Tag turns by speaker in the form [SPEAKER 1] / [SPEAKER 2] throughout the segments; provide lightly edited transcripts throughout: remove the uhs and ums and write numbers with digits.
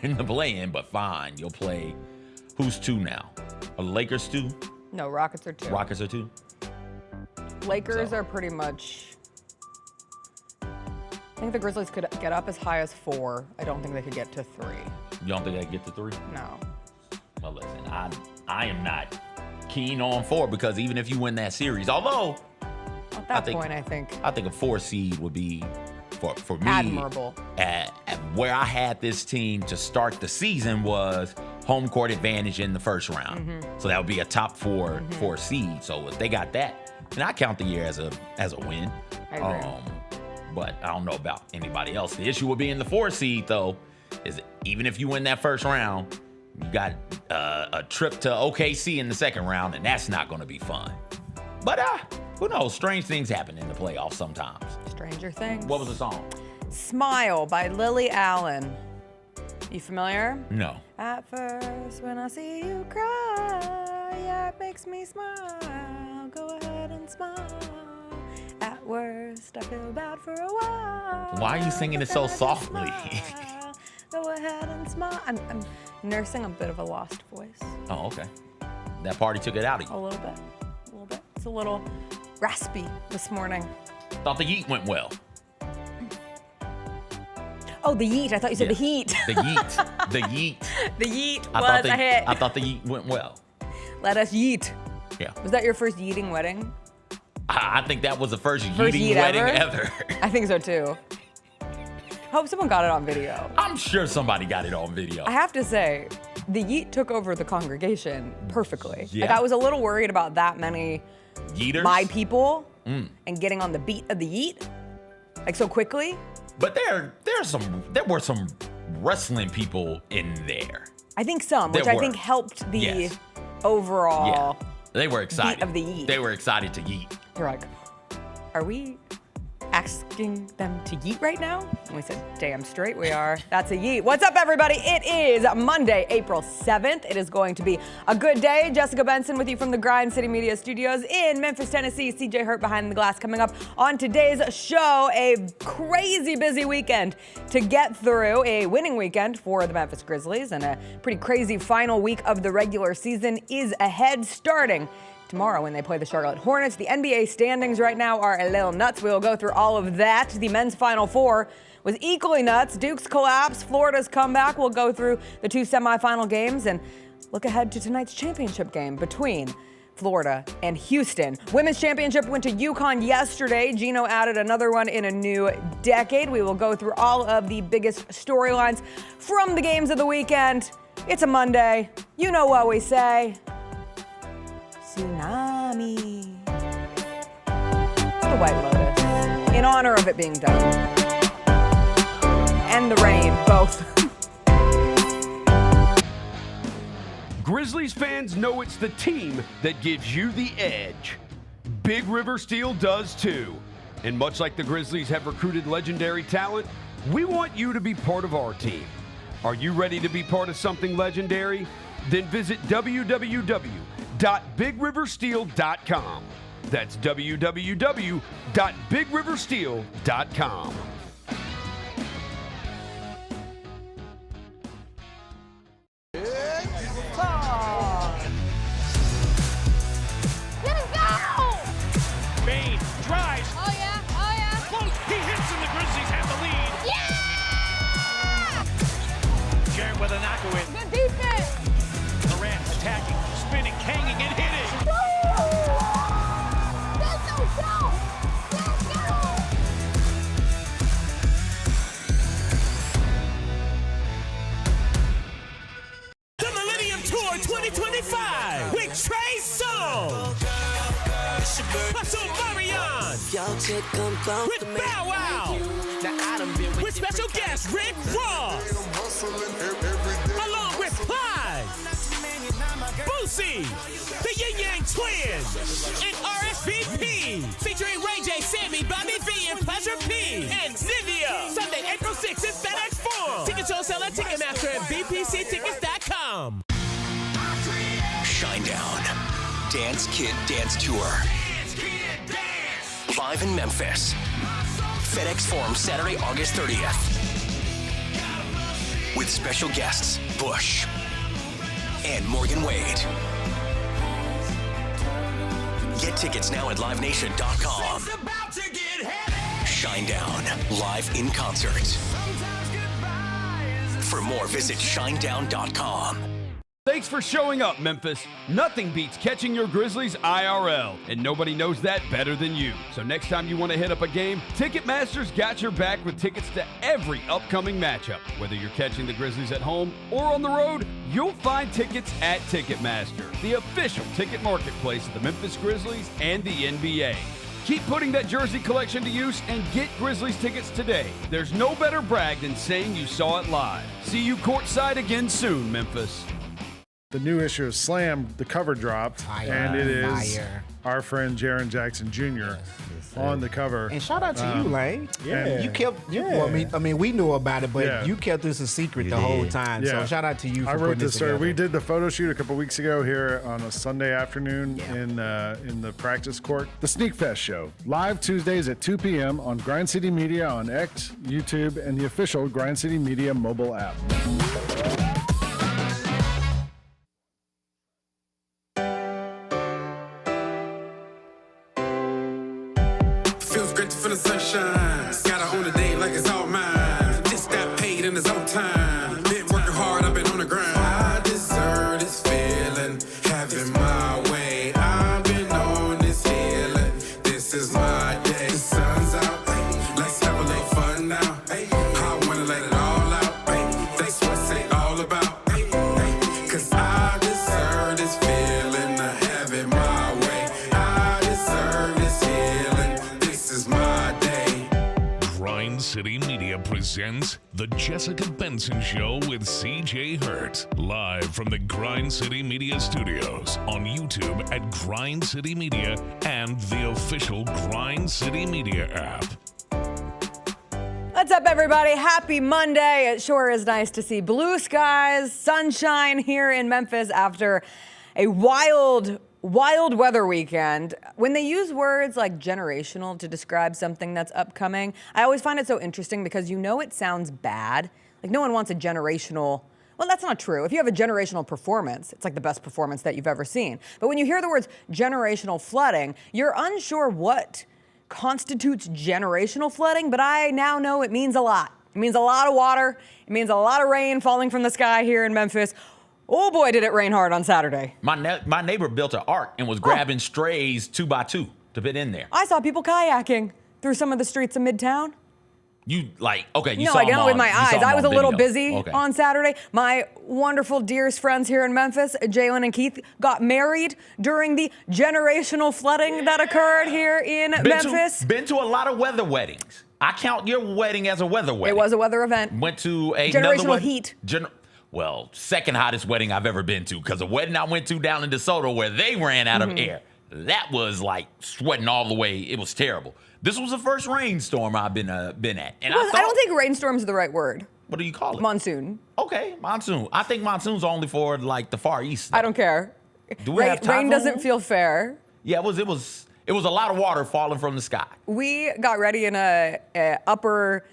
[SPEAKER 1] in the play-in, but fine. You'll play. Who's 2 now? Are the Lakers 2?
[SPEAKER 2] No, Rockets are 2.
[SPEAKER 1] Rockets are 2?
[SPEAKER 2] Lakers are pretty much. I think the Grizzlies could get up as high as 4. I don't think they could get to 3.
[SPEAKER 1] You don't think they could get to 3?
[SPEAKER 2] No.
[SPEAKER 1] Well, listen, I am not keen on 4 because even if you win that series, although
[SPEAKER 2] At that point, I think
[SPEAKER 1] a 4 seed would be for me
[SPEAKER 2] admirable.
[SPEAKER 1] At where I had this team to start the season was home court advantage in the first round. So that would be a top 4 seed. So if they got that, then I count the year as a win.
[SPEAKER 2] I agree.
[SPEAKER 1] But I don't know about anybody else. The issue would be in the 4 seed though, is even if you win that first round, you got a trip to OKC in the second round, and that's not going to be fun. But who knows? Strange things happen in the playoffs sometimes.
[SPEAKER 2] Stranger Things.
[SPEAKER 1] What was the song?
[SPEAKER 2] Smile by Lily Allen. You familiar?
[SPEAKER 1] No.
[SPEAKER 2] At first, when I see you cry, yeah, it makes me smile. Go ahead and smile. At worst, I feel bad for a while.
[SPEAKER 1] Why are you singing it so softly?
[SPEAKER 2] Go ahead and smile. I'm nursing a bit of a lost voice.
[SPEAKER 1] Oh, okay. That party took it out of you.
[SPEAKER 2] A little bit. It's a little raspy this morning.
[SPEAKER 1] Thought the Yeet went well.
[SPEAKER 2] Oh, the Yeet. I thought you said the Heat.
[SPEAKER 1] The Yeet. The Yeet.
[SPEAKER 2] The Yeet was a hit.
[SPEAKER 1] I thought the Yeet went well.
[SPEAKER 2] Let us yeet.
[SPEAKER 1] Yeah.
[SPEAKER 2] Was that your first yeeting wedding?
[SPEAKER 1] I think that was the first yeeting wedding ever.
[SPEAKER 2] I think so too. I hope someone got it on video.
[SPEAKER 1] I'm sure somebody got it on video.
[SPEAKER 2] I have to say, the Yeet took over the congregation perfectly.
[SPEAKER 1] Yeah.
[SPEAKER 2] Like, I was a little worried about that many
[SPEAKER 1] Yeeters?
[SPEAKER 2] my people and getting on the beat of the Yeet like so quickly.
[SPEAKER 1] But there were some wrestling people in there.
[SPEAKER 2] I think some, which I think helped the overall
[SPEAKER 1] They were excited.
[SPEAKER 2] beat of the Yeet.
[SPEAKER 1] They were excited to yeet.
[SPEAKER 2] They're like, are we asking them to yeet right now? And we said, damn straight we are. That's a yeet. What's up, everybody? It is Monday, April 7th. It is going to be a good day. Jessica Benson with you from the Grind City Media Studios in Memphis, Tennessee. CJ Hurt behind the glass. Coming up on today's show, a crazy busy weekend to get through. A winning weekend for the Memphis Grizzlies, and a pretty crazy final week of the regular season is ahead, starting tomorrow when they play the Charlotte Hornets. The NBA standings right now are a little nuts. We will go through all of that. The men's Final Four was equally nuts. Duke's collapse, Florida's comeback. We'll go through the 2 semifinal games and look ahead to tonight's championship game between Florida and Houston. Women's championship went to UConn yesterday. Gino added another one in a new decade. We will go through all of the biggest storylines from the games of the weekend. It's a Monday. You know what we say. Tsunami. It's the White Lotus, in honor of it being done. And the rain, both.
[SPEAKER 3] Grizzlies fans know it's the team that gives you the edge. Big River Steel does too. And much like the Grizzlies have recruited legendary talent, we want you to be part of our team. Are you ready to be part of something legendary? Then visit www.bigriversteel.com. That's www.bigriversteel.com.
[SPEAKER 4] Let's go!
[SPEAKER 5] Bane drives.
[SPEAKER 4] Oh yeah, oh yeah.
[SPEAKER 5] Close. He hits and the Grizzlies have the lead.
[SPEAKER 4] Yeah!
[SPEAKER 5] Jared with a knockaway.
[SPEAKER 4] Good defense.
[SPEAKER 5] Durant attacking, spinning, hanging, and hitting.
[SPEAKER 4] Let's go! Let's go!
[SPEAKER 5] The Millennium Tour 2025 with Trey Songz. Hustle Marion. With Bow Wow. With special guest Rick Ross. Along with Plies. Boosie. The Yin Yang Twins. And RSVP. Featuring Ray J, Sammy, Bobby V, and Pleasure P. And Zivia. Sunday, April 6th in FedEx Forum. Tickets on sale at Ticketmaster and bpctickets.com.
[SPEAKER 6] Shinedown. Dance Kid Dance Tour. Live in Memphis. FedEx Forum, Saturday, August 30th. with special guests Bush and Morgan Wade. Get tickets now at livenation.com. Shinedown, live in concert. For more, visit shinedown.com.
[SPEAKER 3] Thanks for showing up, Memphis. Nothing beats catching your Grizzlies IRL, and nobody knows that better than you. So next time you want to hit up a game, Ticketmaster's got your back with tickets to every upcoming matchup. Whether you're catching the Grizzlies at home or on the road, you'll find tickets at Ticketmaster, the official ticket marketplace of the Memphis Grizzlies and the NBA. Keep putting that jersey collection to use and get Grizzlies tickets today. There's no better brag than saying you saw it live. See you courtside again soon, Memphis.
[SPEAKER 7] The new issue of Slam, the cover dropped, and it is our friend Jaren Jackson Jr. on the cover.
[SPEAKER 8] And shout out to you, Lane.
[SPEAKER 7] Yeah.
[SPEAKER 8] You kept. Well, I mean, we knew about it, but you kept this a secret the whole time.
[SPEAKER 7] Yeah.
[SPEAKER 8] So shout out to you. For
[SPEAKER 7] I wrote
[SPEAKER 8] putting
[SPEAKER 7] this story.
[SPEAKER 8] together.
[SPEAKER 7] We did the photo shoot a couple weeks ago here on a Sunday afternoon in the practice court. The Sneak Fest show, live Tuesdays at 2 p.m. on Grind City Media on X, YouTube, and the official Grind City Media mobile app.
[SPEAKER 9] Feels great to feel the sunshine. Gotta own the day like it's all mine. Just got paid in his own time. Been working hard, I've been on the grind. I deserve this feeling, having my way. I've been on this healing. This is my day. The sun's out. Let's have a little fun now. I wanna let it all out. That's what it's all about. Cause I deserve this feeling of having my way. I deserve this healing. This is my day.
[SPEAKER 10] Grind City Media presents The Jessica Benson Show with CJ Hurt. Live from the Grind City Media Studios on YouTube at Grind City Media and the official Grind City Media app.
[SPEAKER 2] What's up, everybody? Happy Monday. It sure is nice to see blue skies, sunshine here in Memphis after a wild weather weekend. When they use words like generational to describe something that's upcoming, I always find it so interesting because it sounds bad. Like no one wants a generational. Well, that's not true. If you have a generational performance, it's like the best performance that you've ever seen. But when you hear the words generational flooding, you're unsure what constitutes generational flooding, but I now know it means a lot. It means a lot of water. It means a lot of rain falling from the sky here in Memphis. Oh boy, did it rain hard on Saturday.
[SPEAKER 1] My neighbor built an ark and was grabbing strays 2x2 to fit in there.
[SPEAKER 2] I saw people kayaking through some of the streets of Midtown.
[SPEAKER 1] You
[SPEAKER 2] No,
[SPEAKER 1] saw
[SPEAKER 2] I
[SPEAKER 1] them
[SPEAKER 2] know with my eyes. I was a little
[SPEAKER 1] video.
[SPEAKER 2] busy
[SPEAKER 1] Okay.
[SPEAKER 2] on Saturday. My wonderful dearest friends here in Memphis, Jalen and Keith, got married during the generational flooding that occurred here in Memphis.
[SPEAKER 1] Been to a lot of weather weddings. I count your wedding as a weather wedding.
[SPEAKER 2] It was a weather event.
[SPEAKER 1] Went to
[SPEAKER 2] Generational heat.
[SPEAKER 1] Second hottest wedding I've ever been to, because the wedding I went to down in DeSoto where they ran out of air, that was like sweating all the way. It was terrible. This was the first rainstorm I've been at. And
[SPEAKER 2] I don't think rainstorm's the right word.
[SPEAKER 1] What do you call it?
[SPEAKER 2] Monsoon.
[SPEAKER 1] Okay, monsoon. I think monsoon's only for like the Far East.
[SPEAKER 2] I don't care.
[SPEAKER 1] Do we have
[SPEAKER 2] Rain
[SPEAKER 1] typhoon?
[SPEAKER 2] doesn't feel fair.
[SPEAKER 1] Yeah, it was a lot of water falling from the sky.
[SPEAKER 2] We got ready in a upper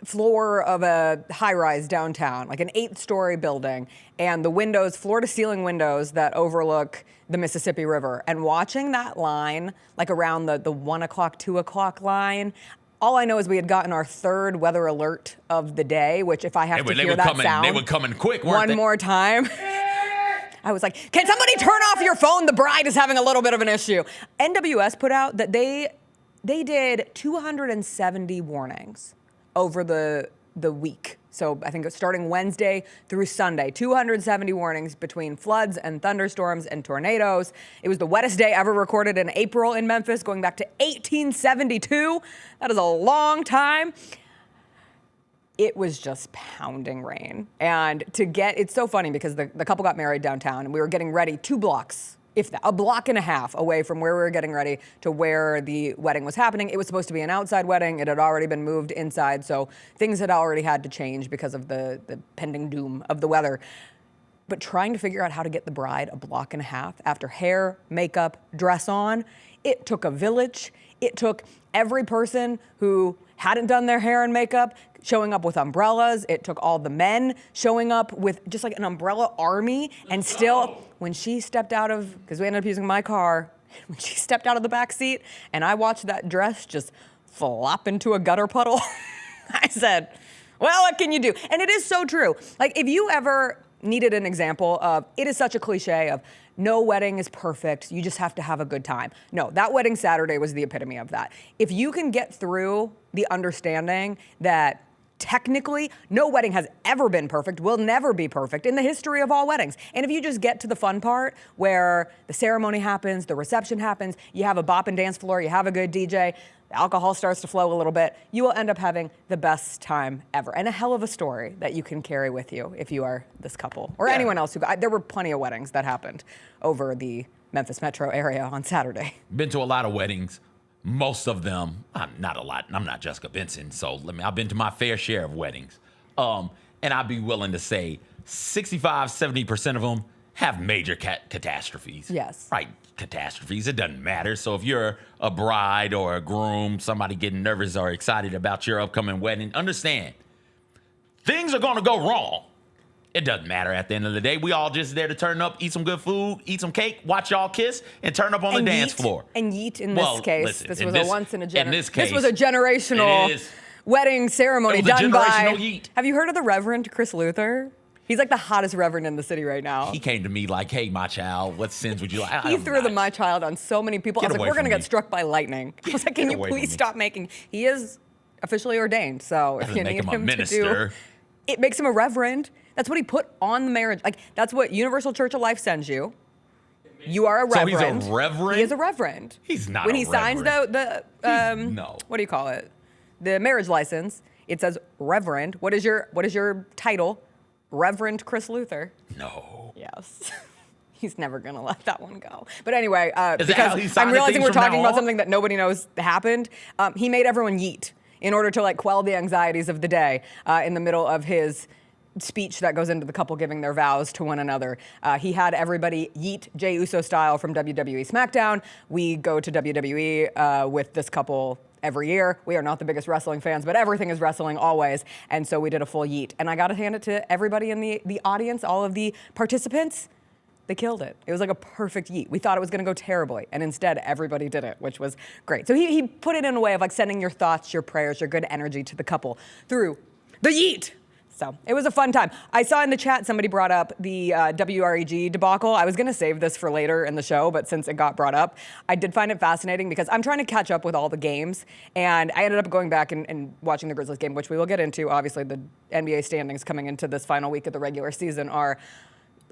[SPEAKER 2] floor of a high-rise downtown, like an 8-story building, and the windows, floor-to-ceiling windows that overlook the Mississippi River. And watching that line, like around the 1 o'clock, 2 o'clock line, all I know is we had gotten our third weather alert of the day, which if I have to hear that sound
[SPEAKER 1] they were coming quick, weren't they?
[SPEAKER 2] one more time, I was like, can somebody turn off your phone? The bride is having a little bit of an issue. NWS put out that they did 270 warnings over the week. So I think it's starting Wednesday through Sunday, 270 warnings between floods and thunderstorms and tornadoes. It was the wettest day ever recorded in April in Memphis, going back to 1872. That is a long time. It was just pounding rain. And it's so funny because the couple got married downtown and we were getting ready 2 blocks, if that, a block and a half away from where we were getting ready to where the wedding was happening. It was supposed to be an outside wedding. It had already been moved inside, so things had already had to change because of the pending doom of the weather. But trying to figure out how to get the bride a block and a half after hair, makeup, dress on, it took a village. It took every person who hadn't done their hair and makeup showing up with umbrellas. It took all the men showing up with just like an umbrella army. And still, when she stepped out of, because we ended up using my car, when she stepped out of the back seat and I watched that dress just flop into a gutter puddle, I said, well, what can you do? And it is so true. Like, if you ever needed an example of, it is such a cliche of, no wedding is perfect, you just have to have a good time. No, that wedding Saturday was the epitome of that. If you can get through the understanding that technically no wedding has ever been perfect, will never be perfect in the history of all weddings. And if you just get to the fun part where the ceremony happens, the reception happens, you have a bop and dance floor, you have a good DJ, the alcohol starts to flow a little bit, you will end up having the best time ever. And a hell of a story that you can carry with you if you are this couple or anyone else there were plenty of weddings that happened over the Memphis metro area on Saturday.
[SPEAKER 1] Been to a lot of weddings. Most of them, not a lot. I'm not Jessica Benson, so I've been to my fair share of weddings. And I'd be willing to say 65, 70% of them have major catastrophes.
[SPEAKER 2] Yes.
[SPEAKER 1] Right, catastrophes. It doesn't matter. So if you're a bride or a groom, somebody getting nervous or excited about your upcoming wedding, understand, things are going to go wrong. It doesn't matter at the end of the day. We all just there to turn up, eat some good food, eat some cake, watch y'all kiss, and turn up on the dance floor.
[SPEAKER 2] And yeet in this case.
[SPEAKER 1] Listen,
[SPEAKER 2] this was a once in a generation.
[SPEAKER 1] In this case,
[SPEAKER 2] this was a generational wedding ceremony done by.
[SPEAKER 1] Yeet.
[SPEAKER 2] Have you heard of the Reverend Chris Luther? He's like the hottest reverend in the city right now.
[SPEAKER 1] He came to me like, hey, my child, what sins would you like?
[SPEAKER 2] He threw the my child on so many people. I was like, we're going to get struck by lightning. I was like, can you please stop making. He is officially ordained, so if you need him to do. It makes him a reverend. That's what he put on the marriage. Like, that's what Universal Church of Life sends you. You are a reverend.
[SPEAKER 1] So he's a reverend?
[SPEAKER 2] He is a reverend.
[SPEAKER 1] He's not
[SPEAKER 2] when
[SPEAKER 1] a
[SPEAKER 2] he signs
[SPEAKER 1] no.
[SPEAKER 2] What do you call it? The marriage license, it says reverend. What is your title? Reverend Chris Luther.
[SPEAKER 1] No.
[SPEAKER 2] Yes. He's never going to let that one go. But anyway,
[SPEAKER 1] because
[SPEAKER 2] I'm realizing we're talking about something that nobody knows happened. He made everyone yeet in order to like quell the anxieties of the day in the middle of his speech that goes into the couple giving their vows to one another. He had everybody yeet Jey Uso style from WWE SmackDown. We go to WWE with this couple every year. We are not the biggest wrestling fans, but everything is wrestling always. And so we did a full yeet. And I got to hand it to everybody in the audience, all of the participants. They killed it. It was like a perfect yeet. We thought it was going to go terribly, and instead everybody did it, which was great. So he put it in a way of like sending your thoughts, your prayers, your good energy to the couple through the yeet. So it was a fun time. I saw in the chat somebody brought up the WREG debacle. I was going to save this for later in the show, but since it got brought up, I did find it fascinating because I'm trying to catch up with all the games, and I ended up going back and watching the Grizzlies game, which we will get into. Obviously, the NBA standings coming into this final week of the regular season are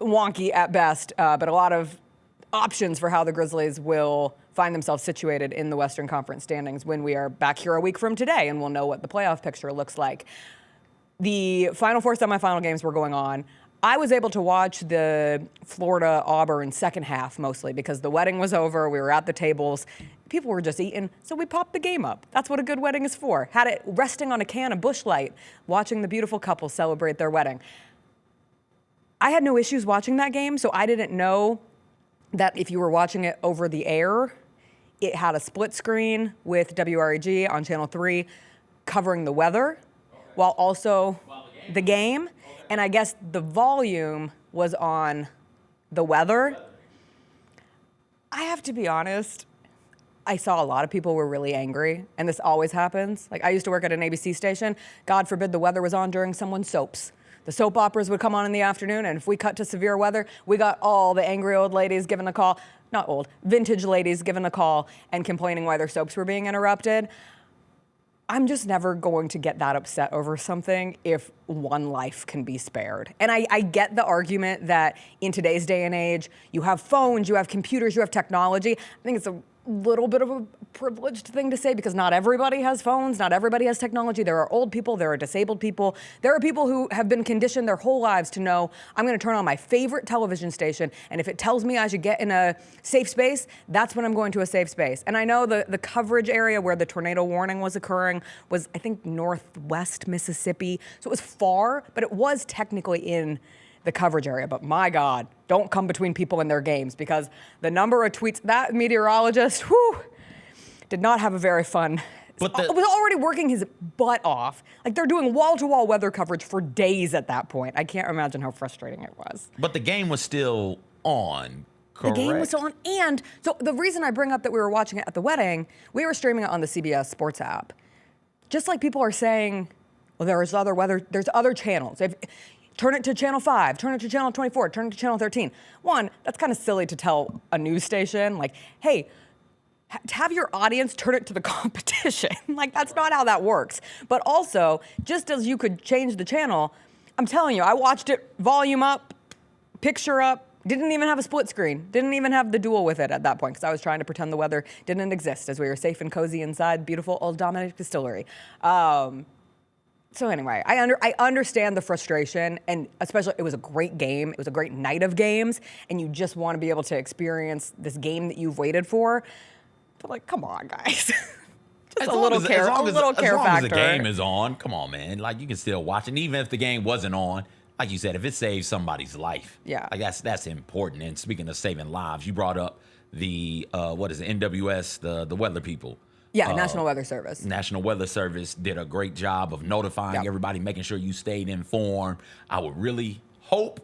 [SPEAKER 2] wonky at best, but a lot of options for how the Grizzlies will find themselves situated in the Western Conference standings when we are back here a week from today, and we'll know what the playoff picture looks like. The Final Four semifinal games were going on. I was able to watch the Florida-Auburn second half mostly because the wedding was over. We were at the tables. People were just eating, so we popped the game up. That's what a good wedding is for. Had it resting on a can of Busch Light, watching the beautiful couple celebrate their wedding. I had no issues watching that game, so I didn't know that if you were watching it over the air, it had a split screen with WREG on Channel 3 covering the weather while also the game. And I guess the volume was on the weather. I have to be honest, I saw a lot of people were really angry, and this always happens. Like, I used to work at an ABC station. God forbid the weather was on during someone's soaps. The soap operas would come on in the afternoon, and if we cut to severe weather, we got all the angry old ladies giving a call, not old, vintage ladies giving a call and complaining why their soaps were being interrupted. I'm just never going to get that upset over something if one life can be spared. And I get the argument that in today's day and age, you have phones, you have computers, you have technology. I think it's a little bit of a privileged thing to say because not everybody has phones, not everybody has technology. There are old people, there are disabled people. There are people who have been conditioned their whole lives to know, I'm gonna turn on my favorite television station, and if it tells me I should get in a safe space, that's when I'm going to a safe space. And I know the coverage area where the tornado warning was occurring was, I think, northwest Mississippi. So it was far, but it was technically in the coverage area. But my God, don't come between people in their games because the number of tweets, that meteorologist, did not have a very fun. It was already working his butt off. Like, they're doing wall-to-wall weather coverage for days at that point. I can't imagine how frustrating it was.
[SPEAKER 1] But the game was still on, correct?
[SPEAKER 2] The game was still on. And so the reason I bring up that we were watching it at the wedding, we were streaming it on the CBS Sports app. Just like people are saying, well, there's other channels. Turn it to channel 5, turn it to channel 24, turn it to channel 13. One, that's kind of silly to tell a news station, like, hey, have your audience turn it to the competition. Like, that's not how that works. But also, just as you could change the channel, I'm telling you, I watched it volume up, picture up, didn't even have a split screen, didn't even have the dual with it at that point because I was trying to pretend the weather didn't exist as we were safe and cozy inside beautiful Old Dominic Distillery. So anyway, I understand the frustration, and especially it was a great game. It was a great night of games, and you just want to be able to experience this game that you've waited for. But like, come on, guys. Just a little care factor.
[SPEAKER 1] As long as the game is on, come on, man. Like, you can still watch it. And even if the game wasn't on, like you said, if it saves somebody's life,
[SPEAKER 2] yeah,
[SPEAKER 1] like that's important. And speaking of saving lives, you brought up the NWS, the weather people.
[SPEAKER 2] Yeah, National Weather Service.
[SPEAKER 1] National Weather Service did a great job of notifying everybody, making sure you stayed informed. I would really hope,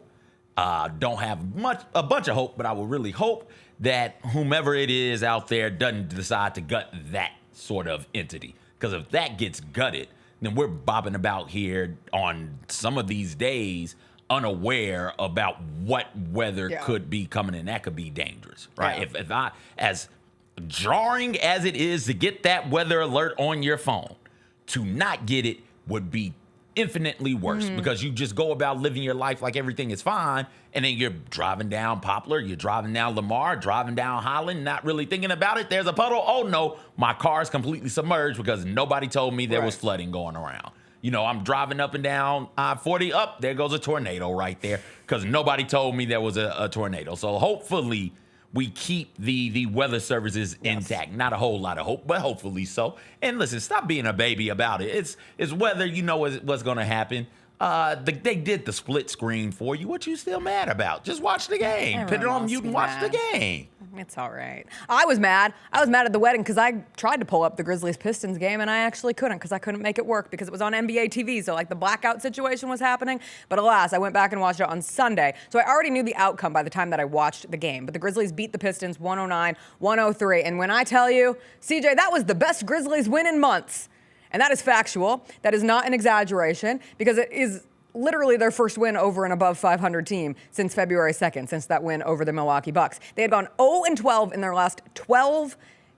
[SPEAKER 1] don't have a bunch of hope, but I would really hope that whomever it is out there doesn't decide to gut that sort of entity. Because if that gets gutted, then we're bobbing about here on some of these days unaware about what weather could be coming in. That could be dangerous, right?
[SPEAKER 2] Yeah.
[SPEAKER 1] If I, as jarring as it is to get that weather alert on your phone, to not get it would be infinitely worse because you just go about living your life like everything is fine, and then you're driving down Poplar, you're driving down Lamar, driving down Holland, not really thinking about it. There's a puddle. Oh no, my car's completely submerged because nobody told me there was flooding going around. You know, I'm driving up and down I-40 up. There goes a tornado right there because nobody told me there was a tornado. So hopefully we keep the weather services intact. Not a whole lot of hope, but hopefully so. And listen, stop being a baby about it. It's weather, you know what's going to happen. They did the split screen for you. What you still mad about? Just watch the game. Put it on mute and watch the game.
[SPEAKER 2] It's all right. I was mad. I was mad at the wedding because I tried to pull up the Grizzlies Pistons game and I actually couldn't because I couldn't make it work because it was on NBA TV. So like the blackout situation was happening. But alas, I went back and watched it on Sunday. So I already knew the outcome by the time that I watched the game. But the Grizzlies beat the Pistons 109-103. And when I tell you, CJ, that was the best Grizzlies win in months. And that is factual. That is not an exaggeration because it is literally their first win over an above 500 team since February 2nd, since that win over the Milwaukee Bucks. They had gone 0-12 in their last 12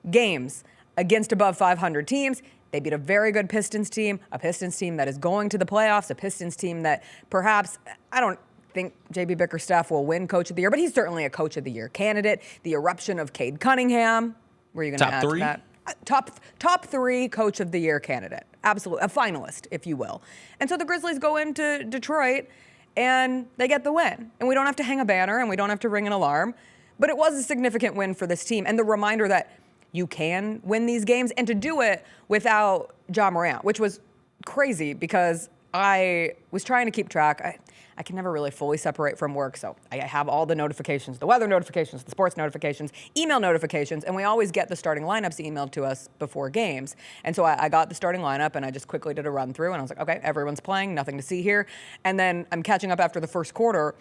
[SPEAKER 2] games against above 500 teams. They beat a very good Pistons team, a Pistons team that is going to the playoffs, a Pistons team that perhaps, I don't think J.B. Bickerstaff will win Coach of the Year, but he's certainly a Coach of the Year candidate. The eruption of Cade Cunningham. Were you going to add to that? Top three Coach of the Year candidate. Absolutely. A finalist, if you will. And so the Grizzlies go into Detroit and they get the win. And we don't have to hang a banner and we don't have to ring an alarm. But it was a significant win for this team. And the reminder that you can win these games and to do it without Ja Morant, which was crazy because I was trying to keep track. I can never really fully separate from work, so I have all the notifications, the weather notifications, the sports notifications, email notifications, and we always get the starting lineups emailed to us before games. And so I got the starting lineup, and I just quickly did a run through, and I was like, okay, everyone's playing, nothing to see here. And then I'm catching up after the first quarter.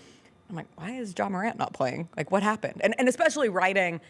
[SPEAKER 2] I'm like, why is Ja Morant not playing? Like, what happened? And especially writing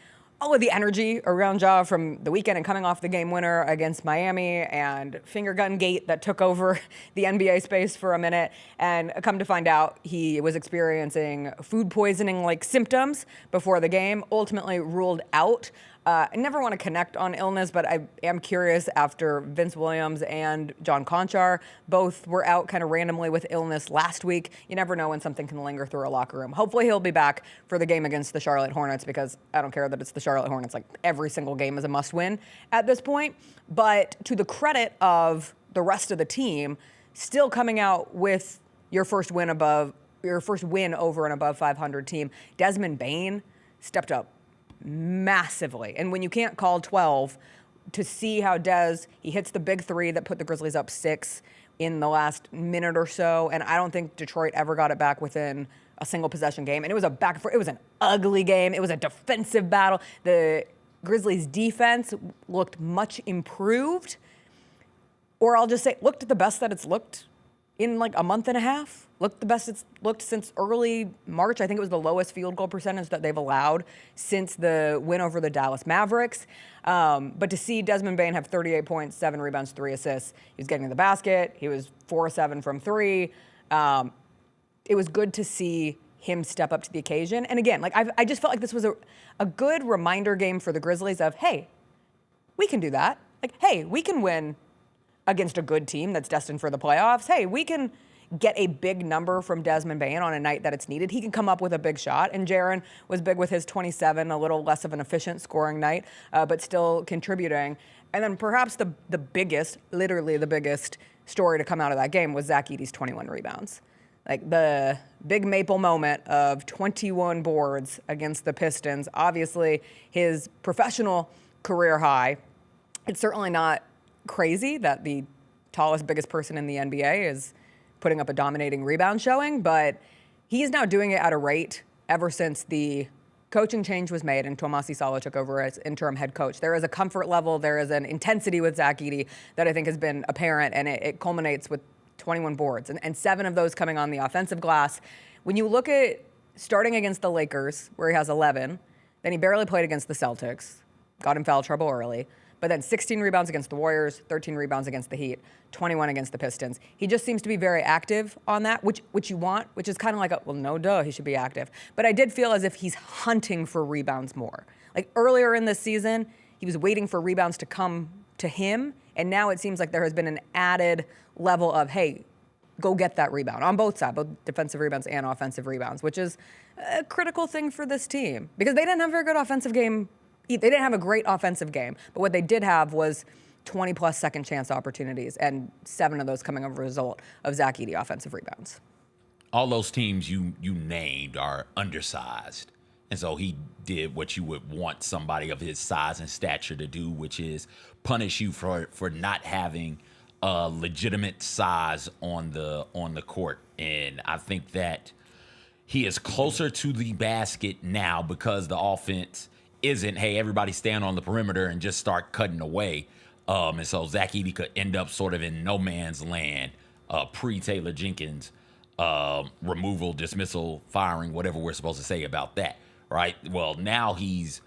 [SPEAKER 2] all of the energy around Ja from the weekend and coming off the game winner against Miami and finger gun gate that took over the NBA space for a minute. And come to find out, he was experiencing food poisoning-like symptoms before the game, ultimately ruled out. I never want to connect on illness, but I am curious after Vince Williams and John Conchar both were out kind of randomly with illness last week. You never know when something can linger through a locker room. Hopefully he'll be back for the game against the Charlotte Hornets because I don't care that it's the Charlotte Hornets. Like every single game is a must win at this point. But to the credit of the rest of the team, still coming out with your first win over an above 500 team, Desmond Bane stepped up massively. And when you can't call 12, to see how he hits the big three that put the Grizzlies up 6 in the last minute or so, and I don't think Detroit ever got it back within a single possession game. And it was a back and forth. It was an ugly game. It was a defensive battle. The Grizzlies defense looked much improved, or I'll just say looked the best that it's looked in like a month and a half. Looked the best it's looked since early March. I think it was the lowest field goal percentage that they've allowed since the win over the Dallas Mavericks. But to see Desmond Bane have 38 points, 7 rebounds, 3 assists, he was getting to the basket. He was 4-7 from 3. It was good to see him step up to the occasion. And again, like I just felt like this was a good reminder game for the Grizzlies of, hey, we can do that. Like, hey, we can win against a good team that's destined for the playoffs. Hey, we can get a big number from Desmond Bane on a night that it's needed. He can come up with a big shot. And Jaren was big with his 27, a little less of an efficient scoring night, but still contributing. And then perhaps the biggest, literally the biggest story to come out of that game was Zach Edey's 21 rebounds. Like the big maple moment of 21 boards against the Pistons. Obviously, his professional career high. It's certainly not crazy that the tallest, biggest person in the NBA is putting up a dominating rebound showing, but he is now doing it at a rate ever since the coaching change was made and Tomasi Salo took over as interim head coach. There is a comfort level, there is an intensity with Zach Edey that I think has been apparent, and it culminates with 21 boards, and 7 of those coming on the offensive glass. When you look at starting against the Lakers, where he has 11, then he barely played against the Celtics, got in foul trouble early, but then 16 rebounds against the Warriors, 13 rebounds against the Heat, 21 against the Pistons. He just seems to be very active on that, which you want, which is kind of like, well, no duh, he should be active. But I did feel as if he's hunting for rebounds more. Like earlier in this season, he was waiting for rebounds to come to him, and now it seems like there has been an added level of, hey, go get that rebound on both sides, both defensive rebounds and offensive rebounds, which is a critical thing for this team because they didn't have a very good offensive game. They didn't have a great offensive game, but what they did have was 20-plus second chance opportunities, and 7 of those coming as a result of Zach Edey offensive rebounds.
[SPEAKER 1] All those teams you named are undersized. And so he did what you would want somebody of his size and stature to do, which is punish you for not having legitimate size on the court. And I think that he is closer to the basket now because the offense isn't, hey, everybody stand on the perimeter and just start cutting away. And so Zach Edey could end up sort of in no man's land, pre-Taylor Jenkins removal, dismissal, firing, whatever we're supposed to say about that, right? Well, now he's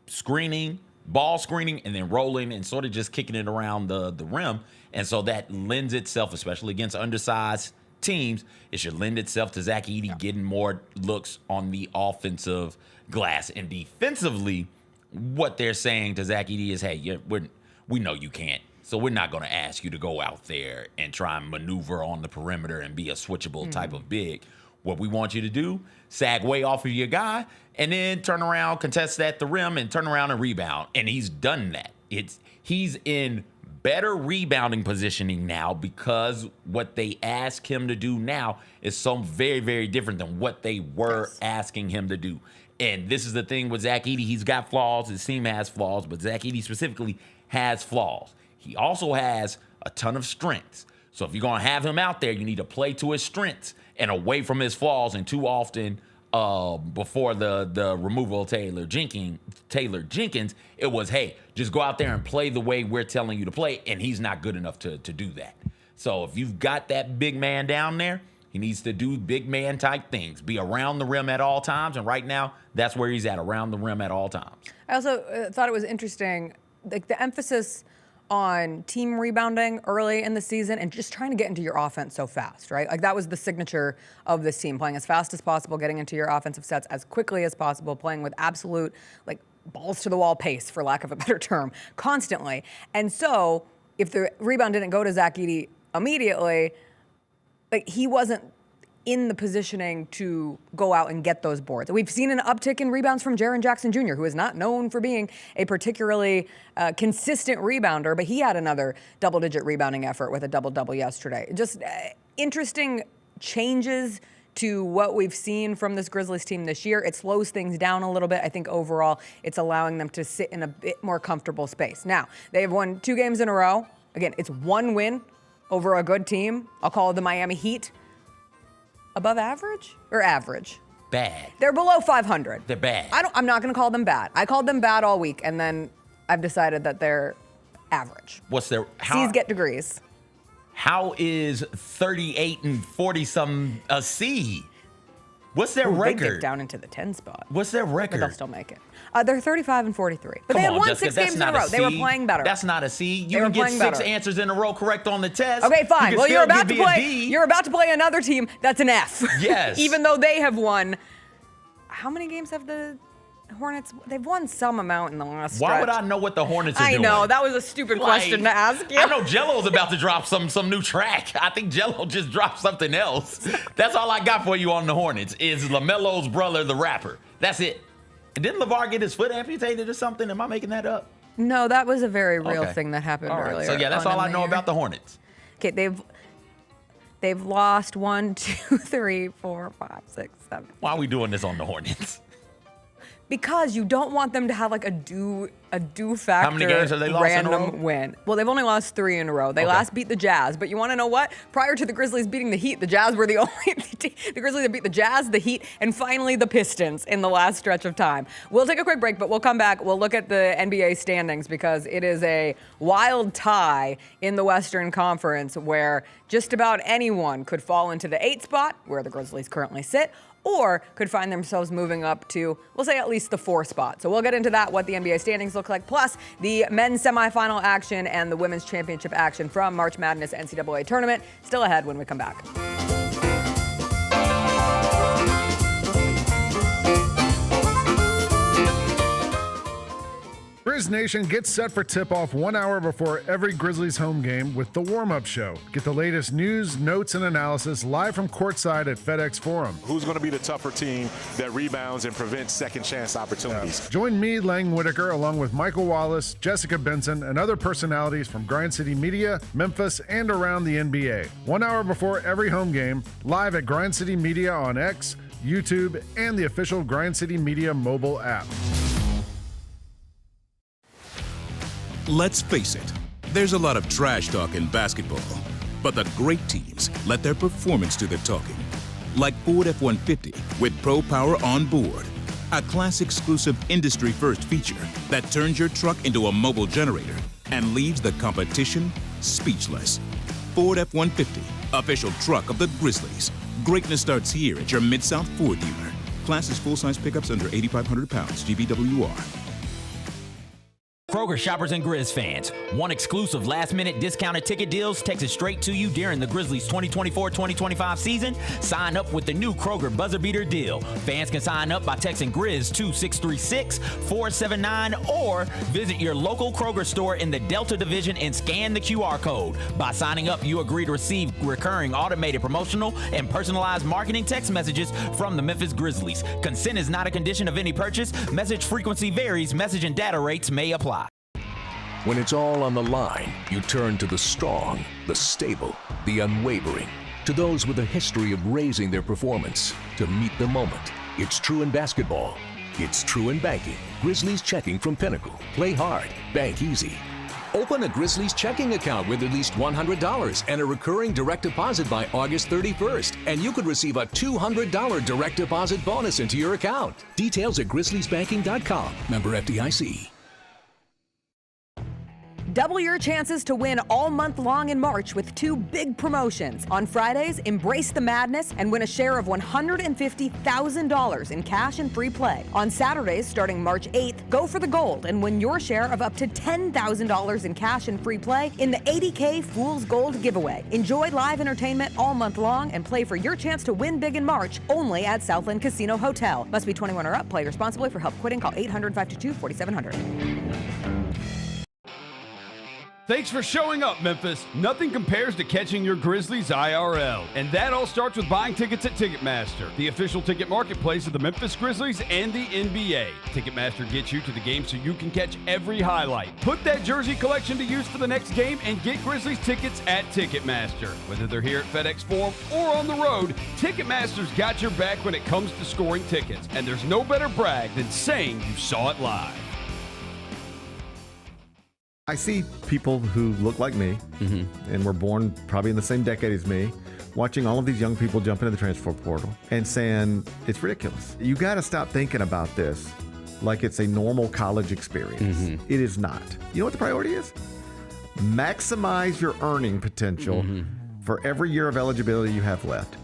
[SPEAKER 1] screening, ball screening, and then rolling and sort of just kicking it around the rim. And so that lends itself, especially against undersized teams, it should lend itself to Zach Edey getting more looks on the offensive glass. And defensively, what they're saying to Zach Edey is, hey, we know you can't, so we're not going to ask you to go out there and try and maneuver on the perimeter and be a switchable type of big. What we want you to do, sag way off of your guy, and then turn around, contest at the rim, and turn around and rebound. And he's done that. He's in better rebounding positioning now because what they ask him to do now is so very, very different than what they were asking him to do. And this is the thing with Zach Edey. He's got flaws. His team has flaws, but Zach Edey specifically has flaws. He also has a ton of strengths. So if you're going to have him out there, you need to play to his strengths and away from his flaws. And too often before the removal of Taylor Jenkins, it was, hey, just go out there and play the way we're telling you to play. And he's not good enough to do that. So if you've got that big man down there, he needs to do big man type things, be around the rim at all times. And right now, that's where he's at, around the rim at all times.
[SPEAKER 2] I also thought it was interesting, like the emphasis on team rebounding early in the season and just trying to get into your offense so fast, right? Like that was the signature of this team, playing as fast as possible, getting into your offensive sets as quickly as possible, playing with absolute, like, balls to the wall pace, for lack of a better term, constantly. And so if the rebound didn't go to Zach Edey immediately, like he wasn't in the positioning to go out and get those boards. We've seen an uptick in rebounds from Jaren Jackson Jr., who is not known for being a particularly consistent rebounder, but he had another double-digit rebounding effort with a double-double yesterday. Just interesting changes to what we've seen from this Grizzlies team this year. It slows things down a little bit. I think overall it's allowing them to sit in a bit more comfortable space. Now, they've won 2 games in a row. Again, it's 1 win over a good team. I'll call it the Miami Heat. Above average or average?
[SPEAKER 1] bad.
[SPEAKER 2] They're below 500.
[SPEAKER 1] They're bad.
[SPEAKER 2] I'm not going to call them bad. I called them bad all week, and then I've decided that they're average.
[SPEAKER 1] What's their
[SPEAKER 2] C's get degrees.
[SPEAKER 1] How is 38 and 40 some a C? What's their
[SPEAKER 2] They
[SPEAKER 1] record?
[SPEAKER 2] get down into the 10 spot.
[SPEAKER 1] What's their
[SPEAKER 2] But
[SPEAKER 1] record?
[SPEAKER 2] they'll still make it. They're 35 and 43. But
[SPEAKER 1] Come
[SPEAKER 2] they had
[SPEAKER 1] on,
[SPEAKER 2] won
[SPEAKER 1] Jessica,
[SPEAKER 2] 6
[SPEAKER 1] that's
[SPEAKER 2] games in a
[SPEAKER 1] not a
[SPEAKER 2] row. They were
[SPEAKER 1] C.
[SPEAKER 2] playing better.
[SPEAKER 1] That's not a C. You
[SPEAKER 2] They
[SPEAKER 1] can
[SPEAKER 2] were
[SPEAKER 1] get
[SPEAKER 2] playing
[SPEAKER 1] 6
[SPEAKER 2] better.
[SPEAKER 1] answers in a row correct on the test.
[SPEAKER 2] Okay, fine.
[SPEAKER 1] You can
[SPEAKER 2] Well, you're
[SPEAKER 1] still
[SPEAKER 2] about to
[SPEAKER 1] be a
[SPEAKER 2] play.
[SPEAKER 1] D.
[SPEAKER 2] You're about to play another team that's an F.
[SPEAKER 1] Yes.
[SPEAKER 2] Even though they have won. How many games have the Hornets? They've won some amount in the last.
[SPEAKER 1] Why would
[SPEAKER 2] stretch.
[SPEAKER 1] I know what the Hornets are
[SPEAKER 2] I
[SPEAKER 1] doing?
[SPEAKER 2] know that was a stupid question to ask you.
[SPEAKER 1] I know Jello's about to drop some new track. I think Jello just dropped something else. That's all I got for you on the Hornets is LaMelo's brother, the rapper. That's it. And didn't LeVar get his foot amputated or something? Am I making that up?
[SPEAKER 2] No, that was a very real
[SPEAKER 1] Okay.
[SPEAKER 2] thing that happened
[SPEAKER 1] All right.
[SPEAKER 2] earlier.
[SPEAKER 1] So yeah, that's
[SPEAKER 2] on
[SPEAKER 1] all
[SPEAKER 2] in
[SPEAKER 1] I know
[SPEAKER 2] year.
[SPEAKER 1] about the Hornets.
[SPEAKER 2] Okay, they've lost 1, 2, 3, 4, 5, 6, 7.
[SPEAKER 1] Why are we doing this on the Hornets?
[SPEAKER 2] Because you don't want them to have like a do factor.
[SPEAKER 1] How many games have they lost in a
[SPEAKER 2] random
[SPEAKER 1] row?
[SPEAKER 2] win. Well, they've only lost 3 in a row. They
[SPEAKER 1] Okay.
[SPEAKER 2] last beat the Jazz, but you want to know what? Prior to the Grizzlies beating the Heat, the Jazz were the only the Grizzlies that beat the Jazz, the Heat, and finally the Pistons in the last stretch of time. We'll take a quick break, but we'll come back. We'll look at the NBA standings because it is a wild tie in the Western Conference where just about anyone could fall into the 8th spot where the Grizzlies currently sit, or could find themselves moving up to, we'll say, at least the 4th spot. So we'll get into that, what the NBA standings look like, plus the men's semifinal action and the women's championship action from March Madness NCAA tournament. Still ahead when we come back.
[SPEAKER 7] Grizz Nation gets set for tip-off 1 hour before every Grizzlies home game with the warm-up show. Get the latest news, notes, and analysis live from courtside at FedEx Forum.
[SPEAKER 11] Who's going to be the tougher team that rebounds and prevents second chance opportunities?
[SPEAKER 7] Join me, Lang Whitaker, along with Michael Wallace, Jessica Benson, and other personalities from Grind City Media, Memphis, and around the NBA. 1 hour before every home game, live at Grind City Media on X, YouTube, and the official Grind City Media mobile app.
[SPEAKER 12] Let's face it, there's a lot of trash talk in basketball, but the great teams let their performance do the talking. Like Ford F-150 with Pro Power on board, a class-exclusive industry-first feature that turns your truck into a mobile generator and leaves the competition speechless. Ford F-150, official truck of the Grizzlies. Greatness starts here at your Mid-South Ford dealer. Class is full-size pickups under 8,500 pounds, GVWR.
[SPEAKER 1] Kroger shoppers and Grizz fans, one exclusive last-minute discounted ticket deals takes it straight to you during the Grizzlies 2024-2025 season. Sign up with the new Kroger Buzzer Beater deal. Fans can sign up by texting Grizz to 636-479 or visit your local Kroger store in the Delta Division and scan the QR code. By signing up, you agree to receive recurring automated promotional and personalized marketing text messages from the Memphis Grizzlies. Consent is not a condition of any purchase. Message frequency varies. Message and data rates may apply.
[SPEAKER 10] When it's all on the line, you turn to the strong, the stable, the unwavering. To those with a history of raising their performance to meet the moment. It's true in basketball. It's true in banking. Grizzlies Checking from Pinnacle. Play hard. Bank easy. Open a Grizzlies checking account with at least $100 and a recurring direct deposit by August 31st. And you could receive a $200 direct deposit bonus into your account. Details at grizzliesbanking.com. Member FDIC.
[SPEAKER 2] Double your chances to win all month long in March with 2 big promotions. On Fridays, embrace the madness and win a share of $150,000 in cash and free play. On Saturdays, starting March 8th, go for the gold and win your share of up to $10,000 in cash and free play in the $80K Fool's Gold giveaway. Enjoy live entertainment all month long and play for your chance to win big in March only at Southland Casino Hotel. Must be 21 or up. Play responsibly. For help quitting, call 800-522-4700.
[SPEAKER 3] Thanks for showing up, Memphis. Nothing compares to catching your Grizzlies IRL. And that all starts with buying tickets at Ticketmaster, the official ticket marketplace of the Memphis Grizzlies and the NBA. Ticketmaster gets you to the game so you can catch every highlight. Put that jersey collection to use for the next game and get Grizzlies tickets at Ticketmaster. Whether they're here at FedEx Forum or on the road, Ticketmaster's got your back when it comes to scoring tickets. And there's no better brag than saying you saw it live.
[SPEAKER 13] I see people who look like me and were born probably in the same decade as me, watching all of these young people jump into the transfer portal and saying, it's ridiculous. You got to stop thinking about this like it's a normal college experience. It is not. You know what the priority is? Maximize your earning potential for every year of eligibility you have left.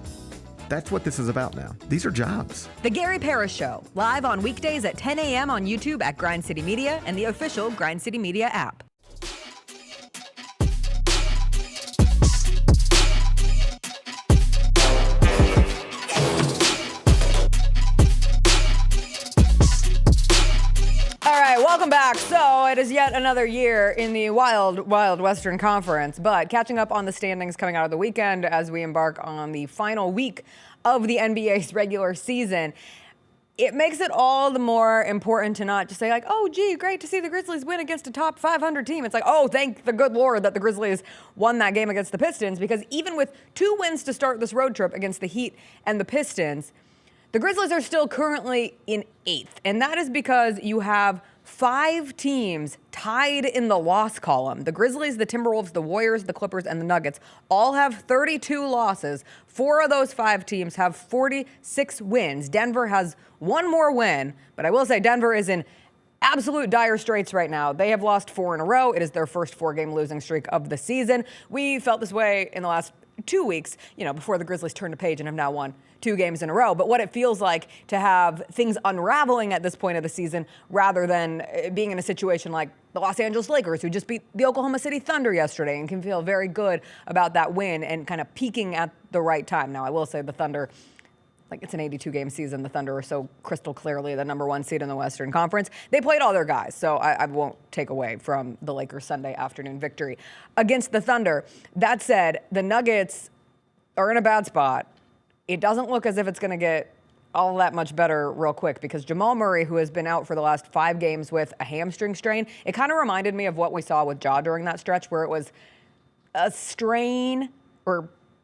[SPEAKER 13] That's what this is about now. These are jobs.
[SPEAKER 2] The Gary Parrish Show, live on weekdays at 10 a.m. on YouTube at Grind City Media and the official Grind City Media app. Welcome back. So it is yet another year in the wild Western Conference, but catching up on the standings coming out of the weekend as we embark on the final week of the NBA's regular season, it makes it all the more important to not just say like, oh, gee, great to see the Grizzlies win against a top 500 team. It's like, oh, thank the good Lord that the Grizzlies won that game against the Pistons, because even with 2 wins to start this road trip against the Heat and the Pistons, the Grizzlies are still currently in 8th, and that is because you have 5 teams tied in the loss column. The Grizzlies, the Timberwolves, the Warriors, the Clippers, and the Nuggets all have 32 losses. 4 of those 5 teams have 46 wins. Denver has 1 more win, but I will say Denver is in absolute dire straits right now. They have lost 4 in a row. It is their first 4-game losing streak of the season. We felt this way in the last 2 weeks, before the Grizzlies turned a page and have now won 2 games in a row. But what it feels like to have things unraveling at this point of the season rather than being in a situation like the Los Angeles Lakers, who just beat the Oklahoma City Thunder yesterday and can feel very good about that win and kind of peaking at the right time. Now, I will say the Thunder, it's an 82-game season. The Thunder are so crystal clearly the number 1 seed in the Western Conference. They played all their guys, so I won't take away from the Lakers' Sunday afternoon victory against the Thunder. That said, the Nuggets are in a bad spot. It doesn't look as if it's going to get all that much better real quick, because Jamal Murray, who has been out for the last 5 games with a hamstring strain, it kind of reminded me of what we saw with Ja during that stretch, where it was a strain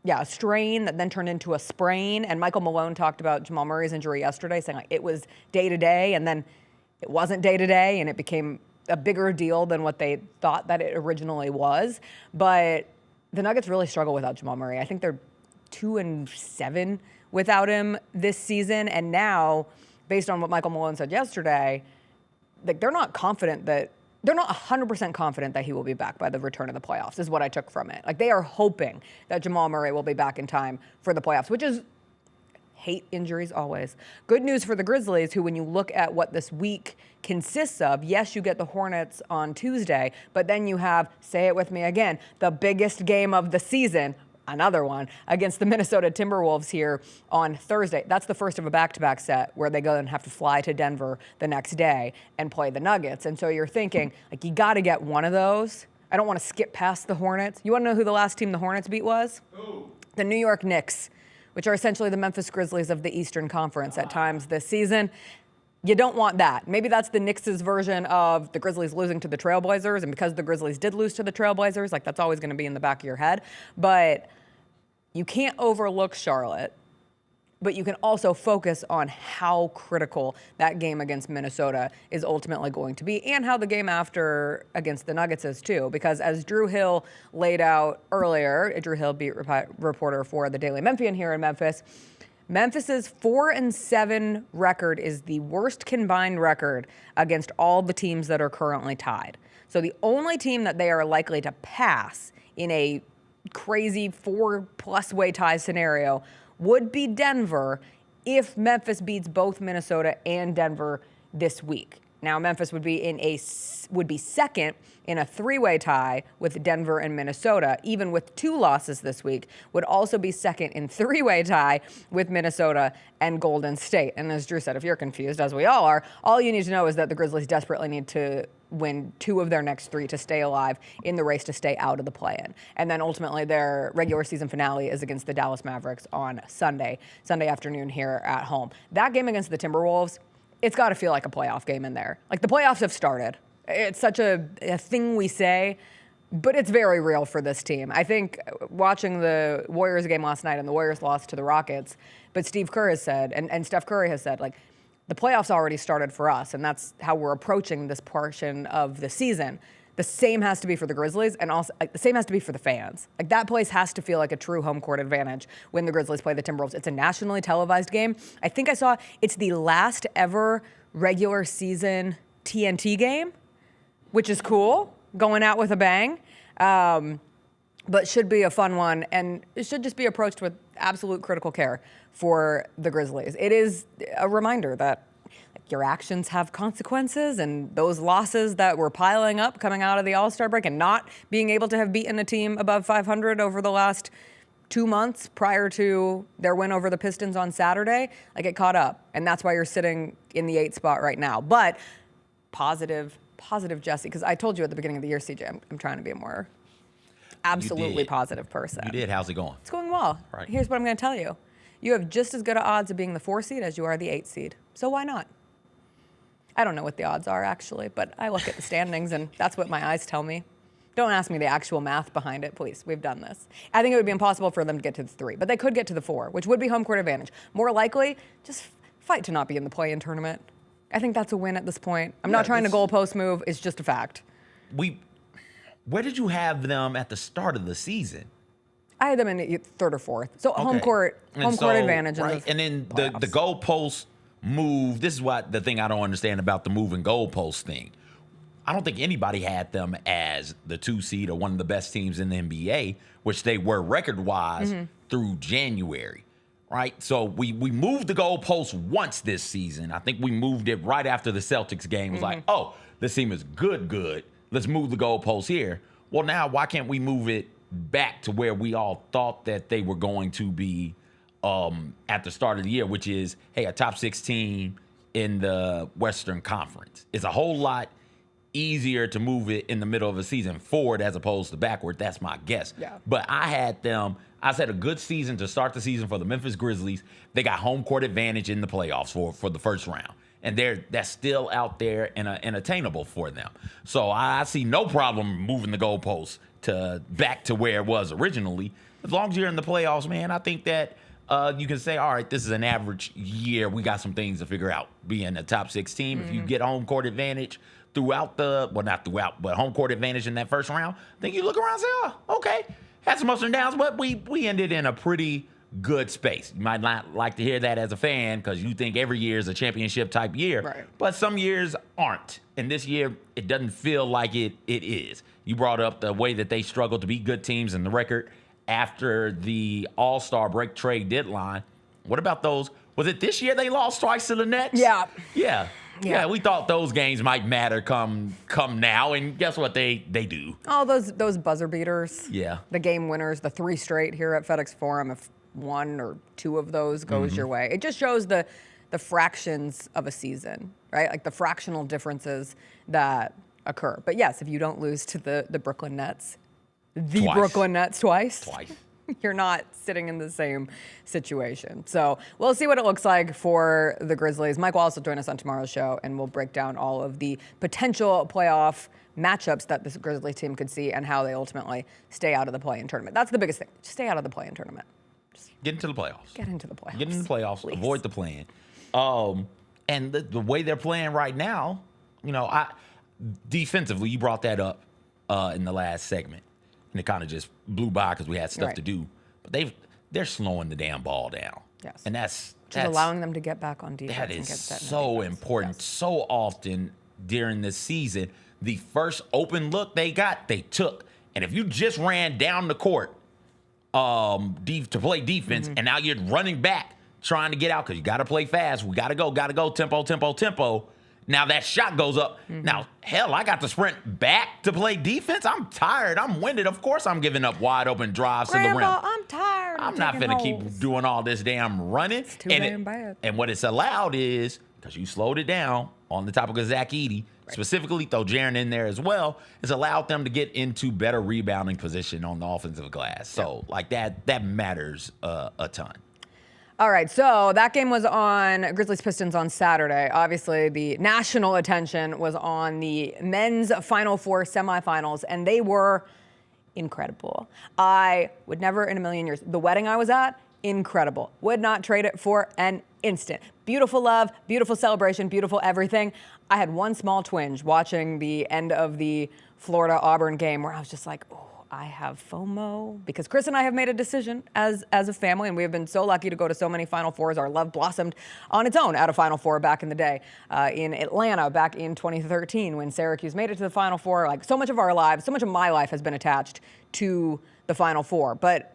[SPEAKER 2] that then turned into a sprain. And Michael Malone talked about Jamal Murray's injury yesterday, saying it was day-to-day, and then it wasn't day-to-day, and it became a bigger deal than what they thought that it originally was. But the Nuggets really struggle without Jamal Murray. I think they're 2-7 without him this season. And now, based on what Michael Malone said yesterday, they're not 100% confident that he will be back by the return of the playoffs, is what I took from it. They are hoping that Jamal Murray will be back in time for the playoffs, which is, hate injuries always. Good news for the Grizzlies, who, when you look at what this week consists of, yes, you get the Hornets on Tuesday, but then you have, say it with me again, the biggest game of the season, another one, against the Minnesota Timberwolves here on Thursday. That's the first of a back-to-back set where they go and have to fly to Denver the next day and play the Nuggets. And so you're thinking, you got to get one of those. I don't want to skip past the Hornets. You want to know who the last team the Hornets beat was? Who? The New York Knicks, which are essentially the Memphis Grizzlies of the Eastern Conference at times this season. You don't want that. Maybe that's the Knicks' version of the Grizzlies losing to the Trailblazers, and because the Grizzlies did lose to the Trailblazers, that's always going to be in the back of your head. But you can't overlook Charlotte, but you can also focus on how critical that game against Minnesota is ultimately going to be, and how the game after against the Nuggets is too. Because as Drew Hill laid out earlier, Drew Hill, beat reporter for the Daily Memphian here in Memphis, Memphis's 4-7 record is the worst combined record against all the teams that are currently tied. So the only team that they are likely to pass in a crazy 4+ way tie scenario would be Denver if Memphis beats both Minnesota and Denver this week. Now, Memphis would be second in a 3-way tie with Denver and Minnesota, even with 2 losses this week, would also be second in 3-way tie with Minnesota and Golden State. And as Drew said, if you're confused, as we all are, all you need to know is that the Grizzlies desperately need to win 2 of their next 3 to stay alive in the race to stay out of the play-in. And then ultimately their regular season finale is against the Dallas Mavericks on Sunday afternoon here at home. That game against the Timberwolves, it's got to feel like a playoff game in there. The playoffs have started. It's such a thing we say, but it's very real for this team. I think watching the Warriors game last night, and the Warriors lost to the Rockets, but Steve Kerr has said, and Steph Curry has said, the playoffs already started for us, and that's how we're approaching this portion of the season. the same has to be for the Grizzlies, and also the same has to be for the fans. Like, that place has to feel like a true home court advantage when the Grizzlies play the Timberwolves. It's a nationally televised game. I think I saw it's the last ever regular season TNT game, which is cool, going out with a bang. But should be a fun one, and it should just be approached with absolute critical care for the Grizzlies. It is a reminder that your actions have consequences, and those losses that were piling up coming out of the All-Star break and not being able to have beaten a team above 500 over the last 2 months prior to their win over the Pistons on Saturday, like, it caught up. And that's why you're sitting in the 8th spot right now. But positive Jesse, because I told you at the beginning of the year, CJ, I'm trying to be a more absolutely positive person.
[SPEAKER 1] You did. How's it going?
[SPEAKER 2] It's going well.
[SPEAKER 1] Right.
[SPEAKER 2] Here's what I'm going to tell you. You have just as good odds of being the 4 seed as you are the 8 seed. So why not? I don't know what the odds are, actually, but I look at the standings, and that's what my eyes tell me. Don't ask me the actual math behind it, please. We've done this. I think it would be impossible for them to get to the 3, but they could get to the 4, which would be home court advantage. More likely, just fight to not be in the play-in tournament. I think that's a win at this point. I'm not trying to goalpost move. It's just a fact.
[SPEAKER 1] Where did you have them at the start of the season?
[SPEAKER 2] I had them in 3rd or 4th. So home court advantage.
[SPEAKER 1] Right. And then the goalpost move. This is what the thing I don't understand about the moving goalpost thing. I don't think anybody had them as the 2 seed or one of the best teams in the NBA, which they were record-wise through January. Right? So we moved the goalpost once this season. I think we moved it right after the Celtics game. It was like, oh, this team is good. Let's move the goalpost here. Well, now why can't we move it back to where we all thought that they were going to be at the start of the year, which is, hey, a top 6 team in the Western Conference. It's a whole lot easier to move it in the middle of a season forward as opposed to backward. That's my guess.
[SPEAKER 2] Yeah.
[SPEAKER 1] But I said a good season to start the season for the Memphis Grizzlies. They got home court advantage in the playoffs for the first round. And that's still out there and attainable for them. So I see no problem moving the goalposts back to where it was originally. As long as you're in the playoffs, man, I think that you can say, all right, this is an average year. We got some things to figure out. Being a top 6 team, if you get home court advantage throughout not throughout, but home court advantage in that first round, I think you look around and say, oh, okay, had some ups and downs, but we ended in a pretty good space. You might not like to hear that as a fan because you think every year is a championship type year,
[SPEAKER 2] right,
[SPEAKER 1] but some years aren't. And this year, it doesn't feel like it is. You brought up the way that they struggled to beat good teams in the record after the All-Star break trade deadline. What about those? Was it this year they lost twice to the Nets? Yeah, we thought those games might matter come now, and guess what? They do.
[SPEAKER 2] Oh, those buzzer beaters.
[SPEAKER 1] Yeah.
[SPEAKER 2] The game winners, the 3 straight here at FedEx Forum. If 1 or 2 of those goes your way, it just shows the fractions of a season, right? Like the fractional differences that occur. But yes, if you don't lose to the Brooklyn Nets, Brooklyn Nets twice. You're not sitting in the same situation. So we'll see what it looks like for the Grizzlies. Mike Wallace will join us on tomorrow's show, and we'll break down all of the potential playoff matchups that this Grizzlies team could see and how they ultimately stay out of the play-in tournament. That's the biggest thing. Just stay out of the play-in tournament.
[SPEAKER 1] Get into the playoffs.
[SPEAKER 2] Get into the playoffs.
[SPEAKER 1] Get into the playoffs.
[SPEAKER 2] Please.
[SPEAKER 1] Avoid the play-in. And the way they're playing right now, defensively, you brought that up in the last segment. And it kind of just blew by because we had stuff to do. But they're slowing the damn ball down.
[SPEAKER 2] Yes.
[SPEAKER 1] And that's
[SPEAKER 2] allowing them to get back on defense.
[SPEAKER 1] That is
[SPEAKER 2] and get set
[SPEAKER 1] so important. Yes. So often during this season, the first open look they took. And if you just ran down the court to play defense, and now you're running back trying to get out because you got to play fast. We got to go, tempo. Now that shot goes up. Now, hell, I got to sprint back to play defense. I'm tired. I'm winded. Of course I'm giving up wide open drives to the rim.
[SPEAKER 2] I'm tired.
[SPEAKER 1] I'm not going to keep doing all this damn running.
[SPEAKER 2] It's too damn bad.
[SPEAKER 1] And what it's allowed is, because you slowed it down on the topic of Zach Edey, specifically throw Jaren in there as well, it's allowed them to get into better rebounding position on the offensive glass. So, that matters a ton.
[SPEAKER 2] All right, so that game was on Grizzlies Pistons on Saturday. Obviously, the national attention was on the men's Final Four semifinals, and they were incredible. I would never in a million years. The wedding I was at, incredible. Would not trade it for an instant. Beautiful love, beautiful celebration, beautiful everything. I had one small twinge watching the end of the Florida-Auburn game where I was just like, oh, I have FOMO, because Chris and I have made a decision as a family, and we have been so lucky to go to so many Final Fours. Our love blossomed on its own at a Final Four back in the day in Atlanta back in 2013 when Syracuse made it to the Final Four. Like, so much of our lives, so much of my life has been attached to the Final Four. But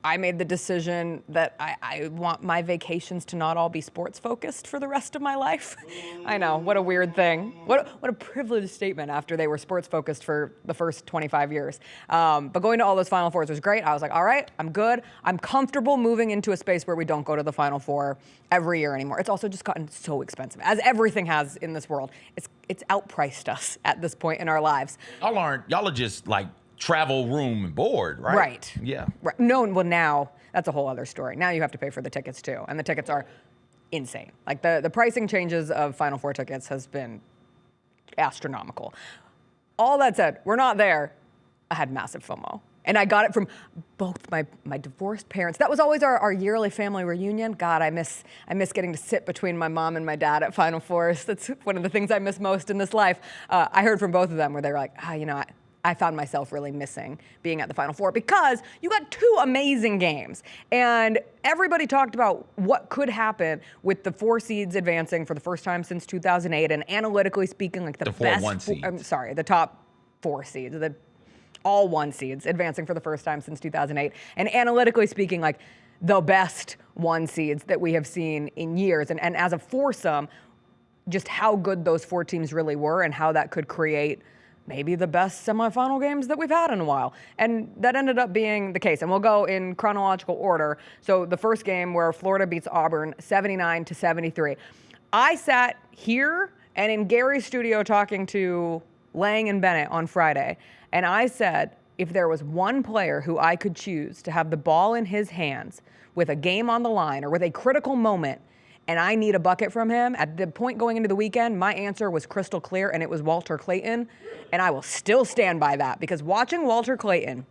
[SPEAKER 2] I made the decision that I want my vacations to not all be sports focused for the rest of my life. I know, what a weird thing. What a privileged statement after they were sports focused for the first 25 years. But going to all those Final Fours was great. I was like, all right, I'm good. I'm comfortable moving into a space where we don't go to the Final Four every year anymore. It's also just gotten so expensive, as everything has in this world. It's outpriced us at this point in our lives.
[SPEAKER 1] Y'all are just like travel, room, and board, right?
[SPEAKER 2] Right.
[SPEAKER 1] Yeah.
[SPEAKER 2] Right. No, well, now that's a whole other story. Now you have to pay for the tickets too, and the tickets are insane. Like the pricing changes of Final Four tickets has been astronomical. All that said, we're not there. I had massive FOMO, and I got it from both my divorced parents. That was always our yearly family reunion. God, I miss getting to sit between my mom and my dad at Final Fours. That's one of the things I miss most in this life. I heard from both of them where they were like, I found myself really missing being at the Final Four because you got two amazing games. And everybody talked about what could happen with the 4 seeds advancing for the first time since 2008. And analytically speaking, like the best, the top 4 seeds, all 1 seeds advancing for the first time since 2008. And analytically speaking, like the best 1 seeds that we have seen in years. And as a foursome, just how good those 4 teams really were and how that could create maybe the best semifinal games that we've had in a while. And that ended up being the case. And we'll go in chronological order. So the first game where Florida beats Auburn 79-73. I sat here and in Gary's studio talking to Lang and Bennett on Friday. And I said, if there was one player who I could choose to have the ball in his hands with a game on the line or with a critical moment, and I need a bucket from him, at the point going into the weekend, my answer was crystal clear, and it was Walter Clayton. And I will still stand by that, because watching Walter Clayton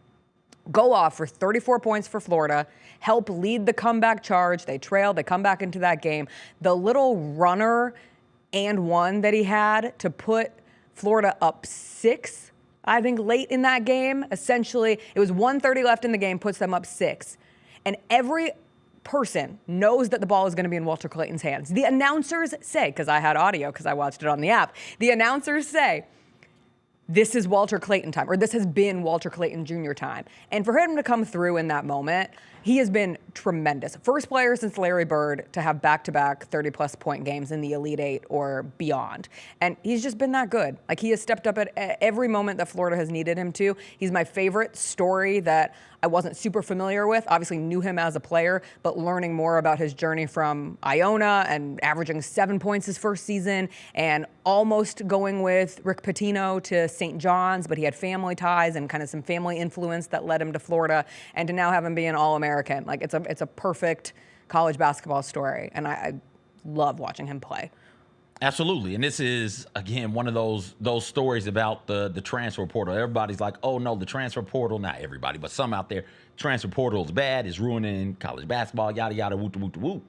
[SPEAKER 2] go off for 34 points for Florida, help lead the comeback charge, they trailed, they come back into that game. The little runner and one that he had to put Florida up 6, I think, late in that game. Essentially, it was 1:30 left in the game, puts them up 6. And every person knows that the ball is going to be in Walter Clayton's hands. The announcers say, because I had audio because I watched it on the app, the announcers say, this is Walter Clayton time, or this has been Walter Clayton Jr. time. And for him to come through in that moment, he has been tremendous. First player since Larry Bird to have back-to-back 30-plus point games in the Elite Eight or beyond. And he's just been that good. Like, he has stepped up at every moment that Florida has needed him to. He's my favorite story that I wasn't super familiar with. Obviously knew him as a player, but learning more about his journey from Iona and averaging 7 points his first season and almost going with Rick Pitino to St. John's, but he had family ties and kind of some family influence that led him to Florida, and to now have him be an All-American. Like, it's a perfect college basketball story, and I love watching him play.
[SPEAKER 1] Absolutely. And this is, again, one of those stories about the transfer portal. Everybody's like, oh, no, the transfer portal. Not everybody, but some out there. Transfer portal is bad. It's ruining college basketball, yada, yada, whoop, whoop, whoop.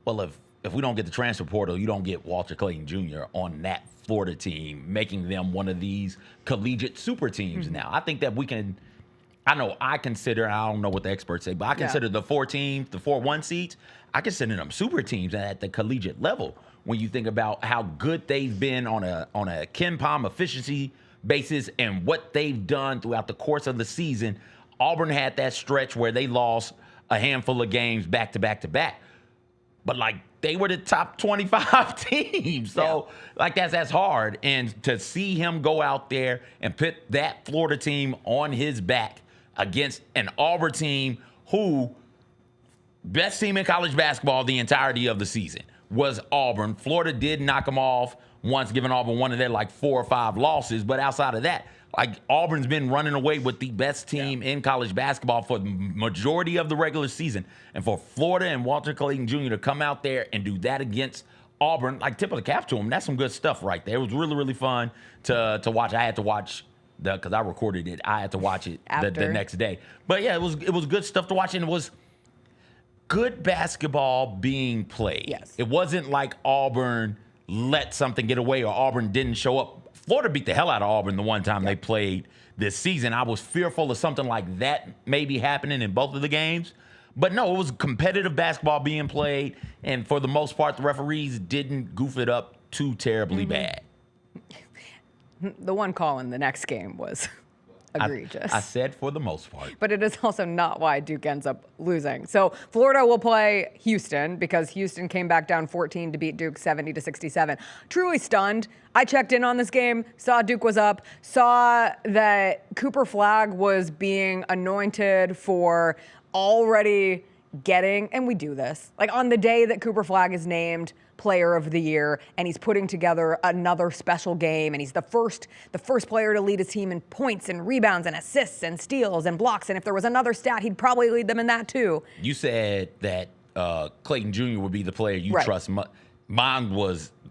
[SPEAKER 1] Well, if we don't get the transfer portal, you don't get Walter Clayton Jr. on that Florida team, making them one of these collegiate super teams now. I think that we can – I don't know what the experts say, but I consider the 4 teams, the 4-1 seeds, I consider them super teams at the collegiate level. When you think about how good they've been on a Ken Palm efficiency basis and what they've done throughout the course of the season, Auburn had that stretch where they lost a handful of games back to back to back. But, like, they were the top 25 teams. So, like, that's hard. And to see him go out there and put that Florida team on his back against an Auburn team who, best team in college basketball the entirety of the season, was Auburn. Florida did knock them off once, giving Auburn one of their, like, 4 or 5 losses. But outside of that, like, Auburn's been running away with the best team in college basketball for the majority of the regular season. And for Florida and Walter Clayton Jr. to come out there and do that against Auburn, like, tip of the cap to him, that's some good stuff right there. It was really, really fun to watch. I had to watch because I recorded it. I had to watch it the next day. But, yeah, it was good stuff to watch, and it was good basketball being played.
[SPEAKER 2] Yes.
[SPEAKER 1] It wasn't like Auburn let something get away or Auburn didn't show up. Florida beat the hell out of Auburn the one time they played this season. I was fearful of something like that maybe happening in both of the games. But no, it was competitive basketball being played. And for the most part, the referees didn't goof it up too terribly bad.
[SPEAKER 2] The one call in the next game was egregious.
[SPEAKER 1] I said for the most part.
[SPEAKER 2] But it is also not why Duke ends up losing. So Florida will play Houston because Houston came back down 14 to beat Duke 70-67. Truly stunned. I checked in on this game, saw Duke was up, saw that Cooper Flagg was being anointed for already getting, and we do this, like on the day that Cooper Flagg is named Player of the Year, and he's putting together another special game, and he's the first player to lead his team in points and rebounds and assists and steals and blocks. And if there was another stat, he'd probably lead them in that too.
[SPEAKER 1] You said that Clayton Jr. would be the player you trust.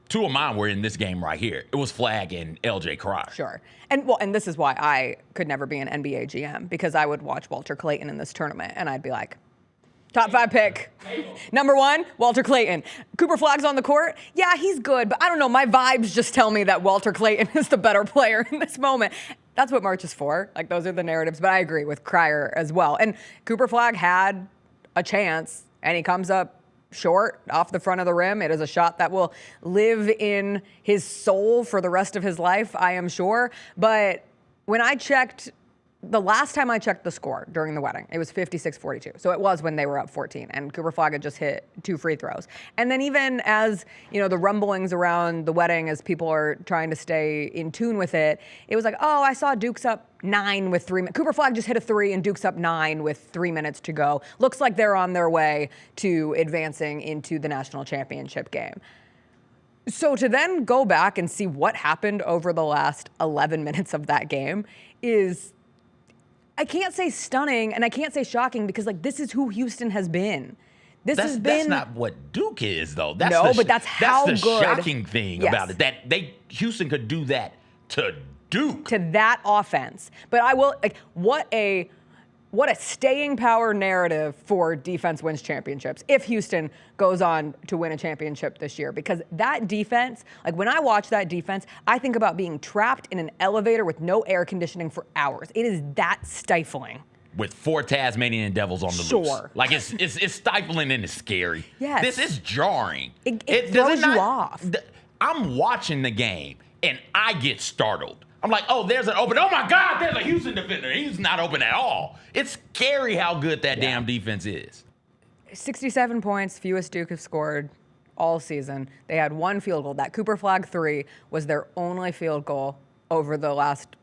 [SPEAKER 1] Two of mine were in this game right here. It was Flagg and LJ Cryer.
[SPEAKER 2] Sure. And this is why I could never be an NBA GM, because I would watch Walter Clayton in this tournament and I'd be like, top 5 pick. Number 1, Walter Clayton. Cooper Flagg's on the court. Yeah, he's good, but I don't know. My vibes just tell me that Walter Clayton is the better player in this moment. That's what March is for. Like, those are the narratives, but I agree with Cryer as well. And Cooper Flagg had a chance, and he comes up short off the front of the rim. It is a shot that will live in his soul for the rest of his life, I am sure. But when I checked, the last time I checked the score during the wedding, it was 56-42. So it was when they were up 14, and Cooper Flagg had just hit 2 free throws. And then even as, you know, the rumblings around the wedding, as people are trying to stay in tune with it, it was like, oh, I saw Duke's up 9 with 3 minutes. Cooper Flagg just hit a 3, and Duke's up 9 with 3 minutes to go. Looks like they're on their way to advancing into the national championship game. So to then go back and see what happened over the last 11 minutes of that game is, I can't say stunning and I can't say shocking, because like, this is who Houston has been. That's
[SPEAKER 1] not what Duke is, though.
[SPEAKER 2] But that's how good.
[SPEAKER 1] That's the shocking thing about it. That Houston could do that to Duke.
[SPEAKER 2] To that offense. But I will, like, what a staying power narrative for defense wins championships if Houston goes on to win a championship this year. Because that defense, like, when I watch that defense, I think about being trapped in an elevator with no air conditioning for hours. It is that stifling.
[SPEAKER 1] With 4 Tasmanian devils on the loose. Like, it's stifling and it's scary.
[SPEAKER 2] Yes.
[SPEAKER 1] This is jarring.
[SPEAKER 2] It throws you off.
[SPEAKER 1] I'm watching the game and I get startled. I'm like, oh, there's an open. Oh, my God, there's a Houston defender. He's not open at all. It's scary how good that damn defense is.
[SPEAKER 2] 67 points, fewest Duke have scored all season. They had 1 field goal. That Cooper Flagg 3 was their only field goal over the last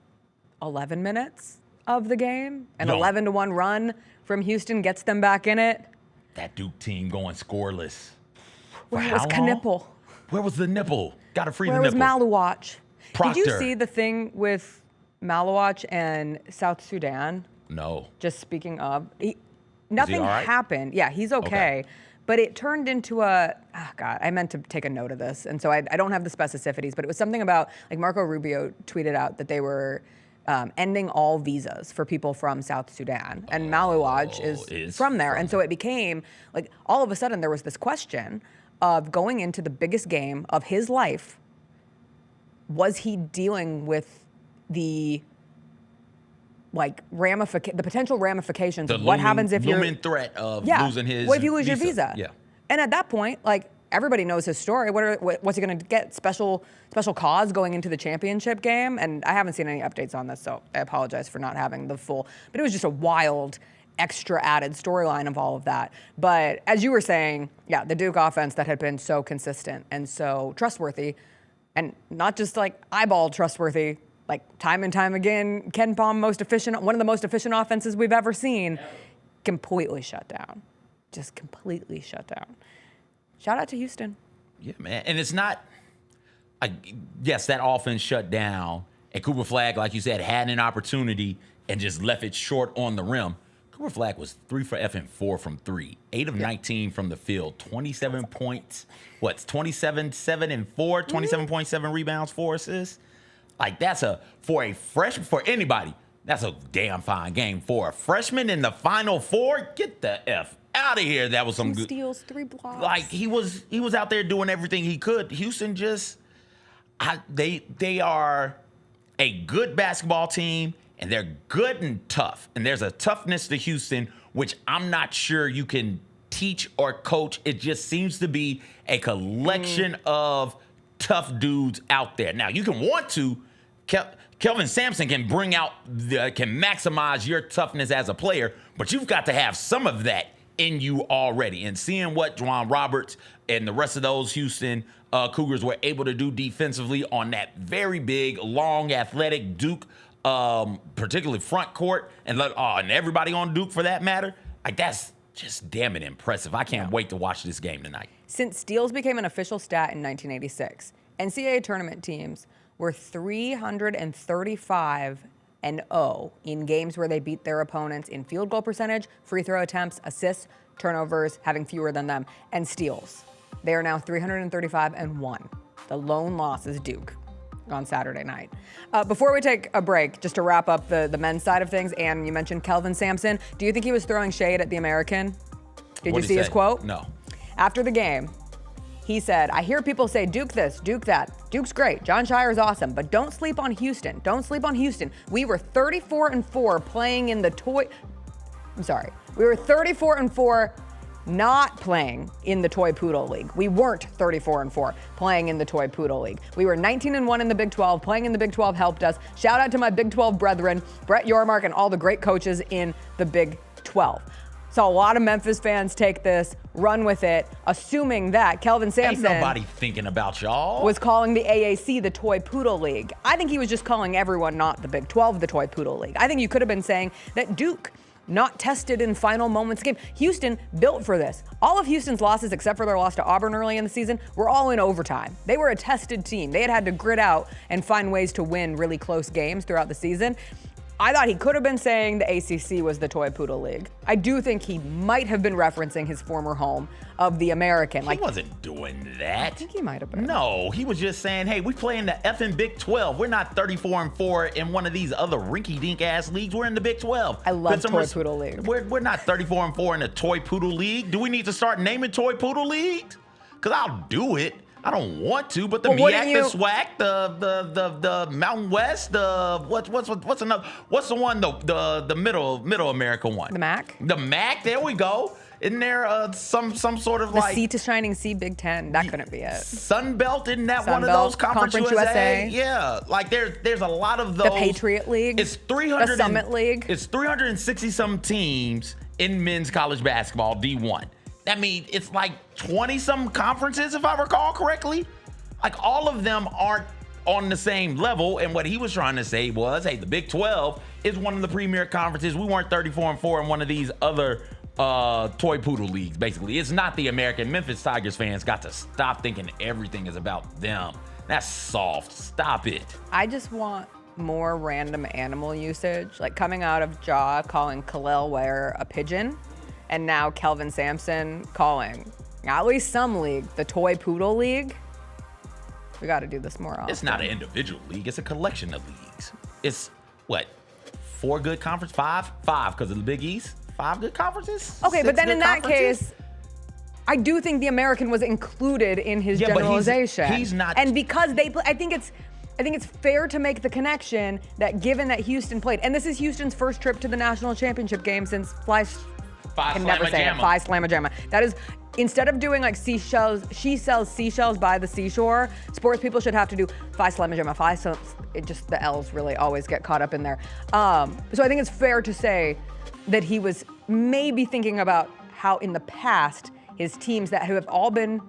[SPEAKER 2] 11 minutes of the game. An 11-1 run from Houston gets them back in it.
[SPEAKER 1] That Duke team going scoreless.
[SPEAKER 2] Where was Knipple?
[SPEAKER 1] Where was the nipple? Got to free the
[SPEAKER 2] nipple.
[SPEAKER 1] nipple.
[SPEAKER 2] Where was Malawach?
[SPEAKER 1] Proctor.
[SPEAKER 2] Did you see the thing with Malawach and South Sudan?
[SPEAKER 1] No.
[SPEAKER 2] Just speaking of, nothing
[SPEAKER 1] right?
[SPEAKER 2] happened. Yeah, he's okay. But it turned into I meant to take a note of this. And so I don't have the specificities, but it was something about, like, Marco Rubio tweeted out that they were ending all visas for people from South Sudan. And Malawach is from there. And so it became, like, all of a sudden there was this question of going into the biggest game of his life. Was he dealing with the potential ramifications of what happens if you're
[SPEAKER 1] looming threat of losing his
[SPEAKER 2] what if you lose your visa?
[SPEAKER 1] Yeah.
[SPEAKER 2] And at that point, like, everybody knows his story. What's he going to get? Special cause going into the championship game? And I haven't seen any updates on this, so I apologize for not having the full. But it was just a wild, extra added storyline of all of that. But as you were saying, yeah, the Duke offense that had been so consistent and so trustworthy. And not just like eyeball trustworthy, like time and time again, Ken Pom, one of the most efficient offenses we've ever seen, completely shut down. Just completely shut down. Shout out to Houston.
[SPEAKER 1] Yeah, man. And it's not, yes, that offense shut down, and Cooper Flagg, like you said, had an opportunity and just left it short on the rim. Cooper Flagg was 3 for F and 4 from 3, 8 of 19 from the field, 27 points. 27, 7 and 4, 27.7 rebounds, 4 assists. Like, for anybody, that's a damn fine game. For a freshman in the Final Four, get the F out of here. That was some
[SPEAKER 2] 2
[SPEAKER 1] good
[SPEAKER 2] steals, 3 blocks.
[SPEAKER 1] Like he was out there doing everything he could. Houston they are a good basketball team, and they're good and tough. And there's a toughness to Houston, which I'm not sure you can teach or coach. It just seems to be a collection of tough dudes out there. Now, you can want to. Kelvin Sampson can can maximize your toughness as a player, but you've got to have some of that in you already. And seeing what Juwan Roberts and the rest of those Houston Cougars were able to do defensively on that very big, long, athletic Duke, particularly front court, and everybody on Duke for that matter, like that's just damn it impressive. I can't wait to watch this game tonight.
[SPEAKER 2] Since steals became an official stat in 1986, NCAA tournament teams were 335-0 in games where they beat their opponents in field goal percentage, free throw attempts, assists, turnovers, having fewer than them, and steals. They are now 335-1. The lone loss is Duke on Saturday night. Before we take a break, just to wrap up the men's side of things, and you mentioned Kelvin Sampson. Do you think he was throwing shade at the American? Did you see his quote?
[SPEAKER 1] No.
[SPEAKER 2] After the game, he said, I hear people say Duke this, Duke that. Duke's great. John Shire's awesome, but don't sleep on Houston. Don't sleep on Houston. We were 34-4 playing in the We were 34-4 not playing in the Toy Poodle League. We weren't 34-4 playing in the Toy Poodle League. We were 19-1 in the Big 12. Playing in the Big 12 helped us. Shout out to my Big 12 brethren, Brett Yormark, and all the great coaches in the Big 12. So a lot of Memphis fans take this, run with it, assuming that Kelvin Sampson
[SPEAKER 1] ain't nobody thinking about y'all.
[SPEAKER 2] Was calling the AAC the Toy Poodle League. I think he was just calling everyone not the Big 12 the Toy Poodle League. I think you could have been saying that Duke not tested in final moments game. Houston built for this. All of Houston's losses, except for their loss to Auburn early in the season, were all in overtime. They were a tested team. They had to grit out and find ways to win really close games throughout the season. I thought he could have been saying the ACC was the Toy Poodle League. I do think he might have been referencing his former home of the American.
[SPEAKER 1] He wasn't doing that.
[SPEAKER 2] I think he might have been.
[SPEAKER 1] No, he was just saying, hey, we play in the effing Big 12. We're not 34-4 in one of these other rinky-dink ass leagues. We're in the Big 12.
[SPEAKER 2] I love Toy Poodle League.
[SPEAKER 1] We're not 34-4 in the Toy Poodle League. Do we need to start naming Toy Poodle Leagues? Because I'll do it. I don't want to, but the MEAC, the SWAC, the Mountain West, what's another? What's the one? The Middle America one.
[SPEAKER 2] The MAC.
[SPEAKER 1] The MAC. There we go. Isn't there some sort of
[SPEAKER 2] the
[SPEAKER 1] like
[SPEAKER 2] Sea to Shining Sea Big Ten? That couldn't be it.
[SPEAKER 1] Sun Belt, isn't that
[SPEAKER 2] Sun
[SPEAKER 1] one
[SPEAKER 2] Belt,
[SPEAKER 1] of those? Conference USA. Yeah, like there's a lot of those.
[SPEAKER 2] The Patriot League.
[SPEAKER 1] It's 300.
[SPEAKER 2] The Summit League.
[SPEAKER 1] It's 360 some teams in men's college basketball D1. I mean, it's like 20-some conferences, if I recall correctly. Like, all of them aren't on the same level. And what he was trying to say was, hey, the Big 12 is one of the premier conferences. We weren't 34-4 in one of these other Toy Poodle leagues, basically. It's not the American. Memphis Tigers fans got to stop thinking everything is about them. That's soft. Stop it.
[SPEAKER 2] I just want more random animal usage, like coming out of Jaw calling Khalil Ware a pigeon. And now Kelvin Sampson calling at least some league the Toy Poodle League. We got to do this more often.
[SPEAKER 1] It's not an individual league. It's a collection of leagues. It's, what, 4 good conferences? 5 because of the Big East? 5 good conferences?
[SPEAKER 2] Okay,
[SPEAKER 1] 6
[SPEAKER 2] but then
[SPEAKER 1] good
[SPEAKER 2] in that
[SPEAKER 1] conferences?
[SPEAKER 2] case, I do think the American was included in his generalization.
[SPEAKER 1] But he's not.
[SPEAKER 2] And because I think it's fair to make the connection that given that Houston played, and this is Houston's first trip to the national championship game since Phi Slamma-Jamma. That is, instead of doing like she sells seashells by the seashore, sports people should have to do Phi Slamma-Jamma. It just, the L's really always get caught up in there. So I think it's fair to say that he was maybe thinking about how in the past his teams that have all been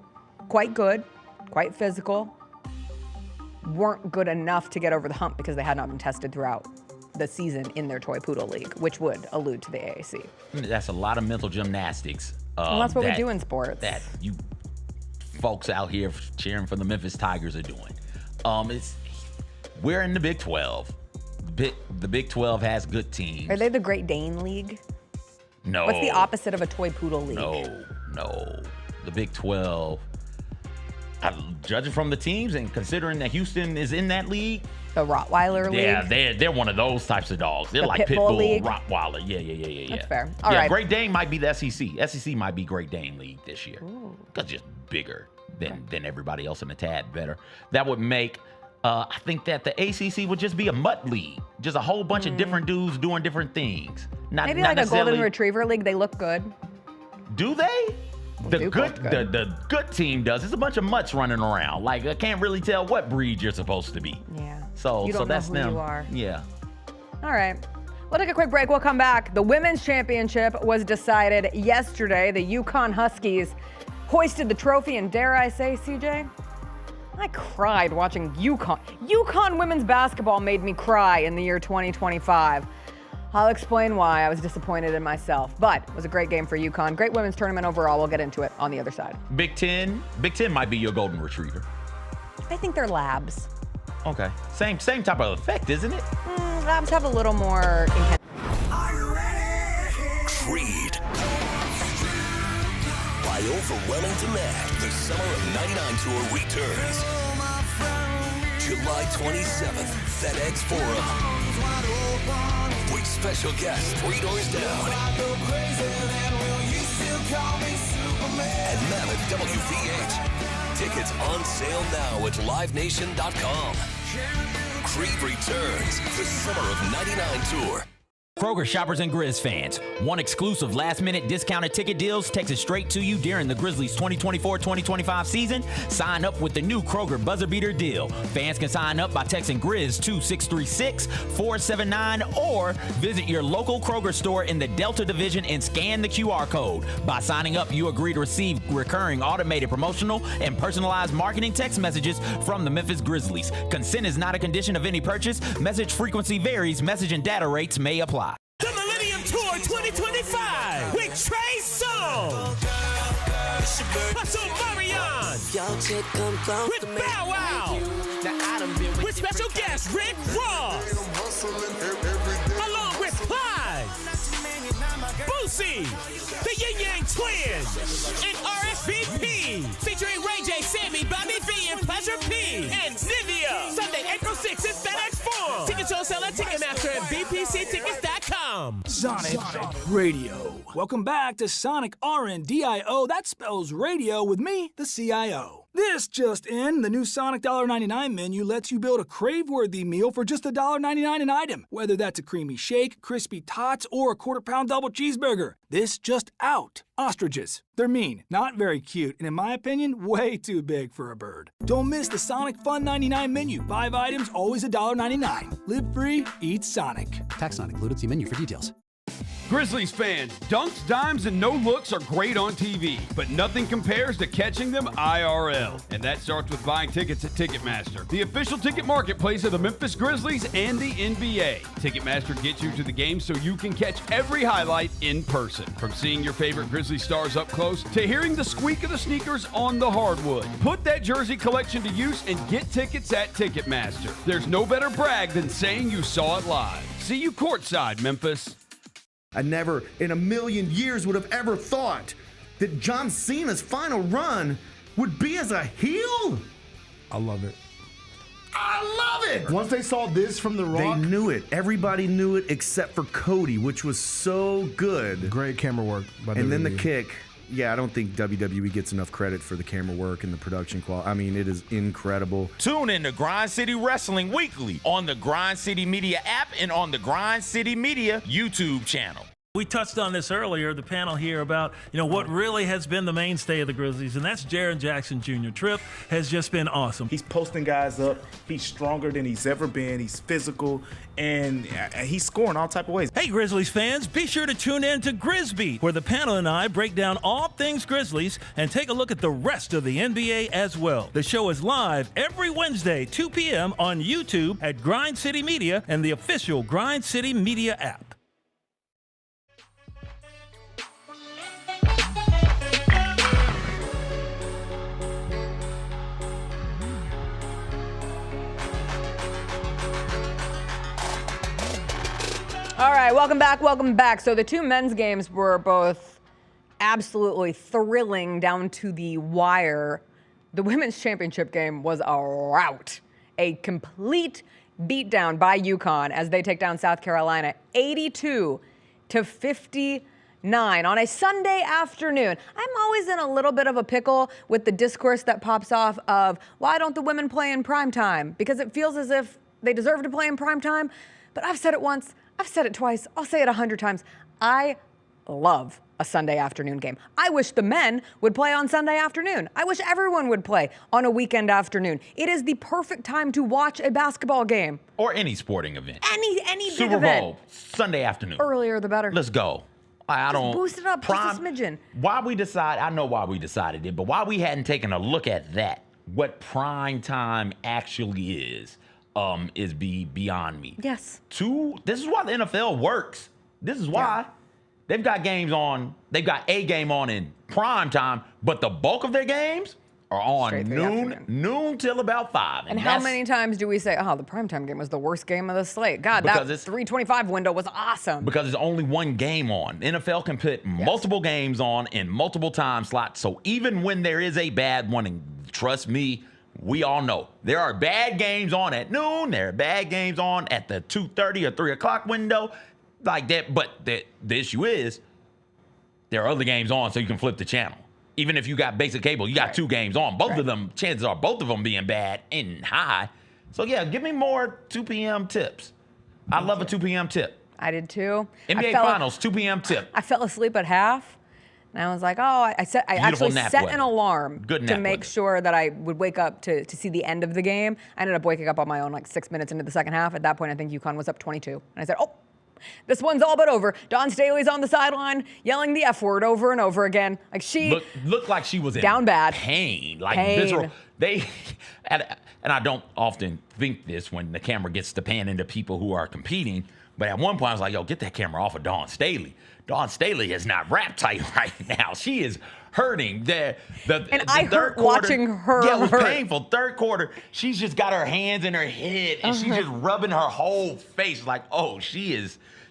[SPEAKER 2] quite good, quite physical, weren't good enough to get over the hump because they had not been tested throughout the season in their Toy Poodle League, which would allude to the AAC.
[SPEAKER 1] That's a lot of mental gymnastics.
[SPEAKER 2] Well, that's what we do in sports.
[SPEAKER 1] That you folks out here cheering for the Memphis Tigers are doing. We're in the Big 12. The Big 12 has good teams.
[SPEAKER 2] Are they the Great Dane League?
[SPEAKER 1] No.
[SPEAKER 2] What's the opposite of a Toy Poodle League?
[SPEAKER 1] No. The Big 12. judging from the teams and considering that Houston is in that league.
[SPEAKER 2] The Rottweiler League?
[SPEAKER 1] Yeah, they're one of those types of dogs. They're like
[SPEAKER 2] Pitbull
[SPEAKER 1] Pitbull, Rottweiler. Yeah.
[SPEAKER 2] That's fair. All right.
[SPEAKER 1] Great Dane might be the SEC. SEC might be Great Dane League this year. Because just bigger than everybody else and a tad better. That would make, I think that the ACC would just be a mutt league. Just a whole bunch of different dudes doing different things.
[SPEAKER 2] Maybe like a Golden Retriever League. They look good.
[SPEAKER 1] Do they? The good team does. It's a bunch of mutts running around. Like, I can't really tell what breed you're supposed to be.
[SPEAKER 2] Yeah.
[SPEAKER 1] So that's
[SPEAKER 2] know who
[SPEAKER 1] them.
[SPEAKER 2] You are.
[SPEAKER 1] Yeah.
[SPEAKER 2] All right. We'll take a quick break. We'll come back. The women's championship was decided yesterday. The UConn Huskies hoisted the trophy, and dare I say, CJ, I cried watching UConn. UConn women's basketball made me cry in the year 2025. I'll explain why I was disappointed in myself, but it was a great game for UConn. Great women's tournament overall. We'll get into it on the other side.
[SPEAKER 1] Big Ten might be your golden retriever.
[SPEAKER 2] I think they're labs.
[SPEAKER 1] Okay. Same type of effect, isn't it?
[SPEAKER 2] Labs have a little more intense.
[SPEAKER 6] Creed. By overwhelming demand, the Summer of '99 tour returns. July 27th, FedEx Forum. With special guests 3 doors down. And Mammoth WVH. Tickets on sale now at livenation.com. Creed returns, the Summer of '99 tour.
[SPEAKER 1] Kroger shoppers and Grizz fans, one exclusive last-minute discounted ticket deals takes it straight to you during the Grizzlies 2024-2025 season. Sign up with the new Kroger Buzzer Beater deal. Fans can sign up by texting Grizz to 636-479 or visit your local Kroger store in the Delta Division and scan the QR code. By signing up, you agree to receive recurring automated promotional and personalized marketing text messages from the Memphis Grizzlies. Consent is not a condition of any purchase. Message frequency varies. Message and data rates may apply.
[SPEAKER 5] The Millennium Tour 2025 with Trey Songz, Hustle Marion, with Bow Wow, with special guest Rick Ross, along with Plies, Boosie, the Yin Yang Twins, and RSVP, featuring Ray J, Sammy, Bobby V, and Pleasure P, and Nivea. Sunday, April 6th at FedEx Forum. Tickets on sale at Ticketmaster and BPCtickets.com.
[SPEAKER 14] Sonic Radio. Welcome back to Sonic RNDIO. That spells radio with me, the CIO. This just in, the new Sonic $1.99 menu lets you build a crave-worthy meal for just $1.99 an item, whether that's a creamy shake, crispy tots, or a quarter-pound double cheeseburger. This just out. Ostriches. They're mean, not very cute, and in my opinion, way too big for a bird. Don't miss the Sonic Fun 99 menu. 5 items, always $1.99. Live free, eat Sonic.
[SPEAKER 15] Tax not included. See menu for details.
[SPEAKER 3] Grizzlies fans, dunks, dimes, and no looks are great on TV, but nothing compares to catching them IRL. And that starts with buying tickets at Ticketmaster, the official ticket marketplace of the Memphis Grizzlies and the NBA. Ticketmaster gets you to the game so you can catch every highlight in person. From seeing your favorite Grizzlies stars up close to hearing the squeak of the sneakers on the hardwood. Put that jersey collection to use and get tickets at Ticketmaster. There's no better brag than saying you saw it live. See you courtside, Memphis.
[SPEAKER 13] I never in a million years would have ever thought that John Cena's final run would be as a heel.
[SPEAKER 8] I love it.
[SPEAKER 13] I love it.
[SPEAKER 8] Once they saw this from The Rock.
[SPEAKER 13] They knew it. Everybody knew it except for Cody, which was so good.
[SPEAKER 8] Great camera work by WWE.
[SPEAKER 13] And then the kick. Yeah, I don't think WWE gets enough credit for the camera work and the production quality. I mean, it is incredible.
[SPEAKER 1] Tune in to Grind City Wrestling weekly on the Grind City Media app and on the Grind City Media YouTube channel.
[SPEAKER 16] We touched on this earlier, the panel here, about what really has been the mainstay of the Grizzlies, and that's Jaren Jackson Jr. Trip has just been awesome.
[SPEAKER 17] He's posting guys up. He's stronger than he's ever been. He's physical, and he's scoring all type of ways.
[SPEAKER 16] Hey, Grizzlies fans, be sure to tune in to Grizzbeat, where the panel and I break down all things Grizzlies and take a look at the rest of the NBA as well. The show is live every Wednesday, 2 p.m. on YouTube at Grind City Media and the official Grind City Media app.
[SPEAKER 2] All right, welcome back. So the two men's games were both absolutely thrilling down to the wire. the women's championship game was a rout. A complete beatdown by UConn as they take down South Carolina 82-59 on a Sunday afternoon. I'm always in a little bit of a pickle with the discourse that pops off of, why don't the women play in prime time? Because it feels as if they deserve to play in prime time. But I've said it once, I've said it twice, I'll say it 100 times. I love a Sunday afternoon game. I wish the men would play on Sunday afternoon. I wish everyone would play on a weekend afternoon. It is the perfect time to watch a basketball game.
[SPEAKER 1] Or any sporting event.
[SPEAKER 2] Any
[SPEAKER 1] Super
[SPEAKER 2] big event.
[SPEAKER 1] Bowl, Sunday afternoon.
[SPEAKER 2] Earlier the better.
[SPEAKER 1] Let's go. I don't
[SPEAKER 2] boost it up just a smidgen.
[SPEAKER 1] Why we decide, I know why we decided it, but why we hadn't taken a look at that, what prime time actually is beyond me.
[SPEAKER 2] Yes.
[SPEAKER 1] This is why the NFL works. This is why. They've got a game on in prime time, but the bulk of their games are on noon till about 5.
[SPEAKER 2] And how many times do we say, oh, the primetime game was the worst game of the slate? God,
[SPEAKER 1] because
[SPEAKER 2] that 3:25 window was awesome.
[SPEAKER 1] Because there's only one game on. NFL can put multiple games on in multiple time slots. So even when there is a bad one, and trust me, we all know there are bad games on at noon. There are bad games on at the 2:30 or 3 o'clock window. Like that, but the issue is there are other games on, so you can flip the channel. Even if you got basic cable, you got 2 games on. Both of them, chances are both of them being bad and high. So yeah, give me more 2 p.m. tips. I love a 2 p.m. tip.
[SPEAKER 2] I did too.
[SPEAKER 1] NBA Finals, 2 p.m. tip.
[SPEAKER 2] I fell asleep at half, and I was like, I actually set an alarm to make sure that I would wake up to see the end of the game. I ended up waking up on my own like 6 minutes into the second half. At that point, I think UConn was up 22, and I said, this one's all but over. Dawn Staley's on the sideline yelling the F word over and over again. Like she
[SPEAKER 1] looked like she was in
[SPEAKER 2] down bad
[SPEAKER 1] pain, like visceral. And I don't often think this when the camera gets to pan into people who are competing, but at one point I was like, yo, get that camera off of Dawn Staley. Dawn Staley is not rap tight right now. She is hurting. The
[SPEAKER 2] third quarter, watching her.
[SPEAKER 1] Yeah, it was painful. Third quarter, she's just got her hands in her head and she's just rubbing her whole face like,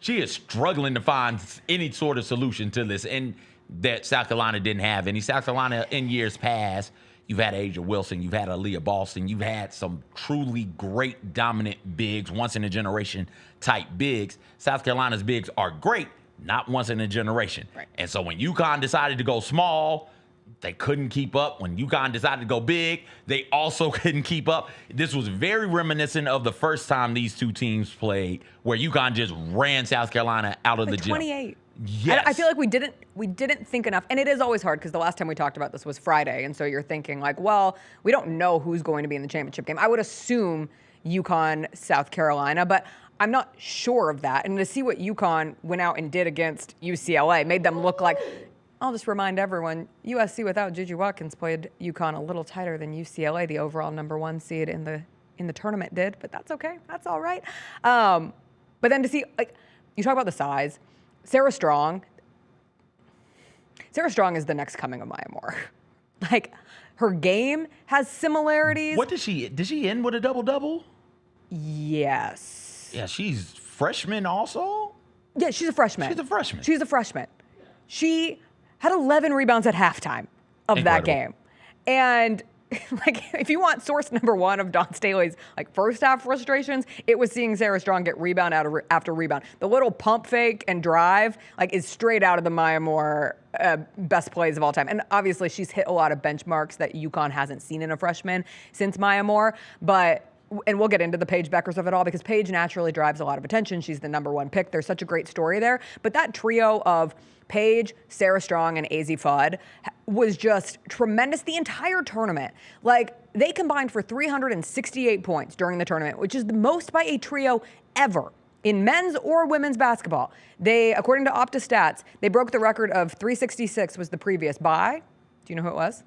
[SPEAKER 1] she is struggling to find any sort of solution to this. And that South Carolina didn't have any. South Carolina in years past, you've had Asia Wilson, you've had Aaliyah Boston, you've had some truly great dominant bigs, once in a generation type bigs. South Carolina's bigs are great, not once in a generation. Right. And so when UConn decided to go small, they couldn't keep up. When UConn decided to go big, they also couldn't keep up. This was very reminiscent of the first time these two teams played, where UConn just ran South Carolina out of the gym.
[SPEAKER 2] 28.
[SPEAKER 1] Yes.
[SPEAKER 2] I feel like we didn't think enough. And it is always hard because the last time we talked about this was Friday. And so you're thinking like, well, we don't know who's going to be in the championship game. I would assume UConn, South Carolina, but I'm not sure of that. And to see what UConn went out and did against UCLA made them look like, I'll just remind everyone, USC without Gigi Watkins played UConn a little tighter than UCLA, the overall #1 seed in the tournament did, but that's okay. That's all right. But then to see, like, you talk about the size. Sarah Strong is the next coming of Maya Moore. Like, her game has similarities.
[SPEAKER 1] What did she end with a double-double?
[SPEAKER 2] Yes.
[SPEAKER 1] Yeah, she's freshman also?
[SPEAKER 2] Yeah, she's a freshman.
[SPEAKER 1] She's a freshman.
[SPEAKER 2] She had 11 rebounds at halftime of that game. And like, if you want source number 1 of Dawn Staley's like first half frustrations, it was seeing Sarah Strong get rebound after rebound. The little pump fake and drive like is straight out of the Maya Moore best plays of all time. And obviously she's hit a lot of benchmarks that UConn hasn't seen in a freshman since Maya Moore. And we'll get into the Paige Beckers of it all because Paige naturally drives a lot of attention. She's the #1 pick. There's such a great story there. But that trio of Paige, Sarah Strong, and Azzi Fudd was just tremendous the entire tournament. Like, they combined for 368 points during the tournament, which is the most by a trio ever in men's or women's basketball. They, according to Opta stats, they broke the record of 366 was the previous by. Do you know who it was?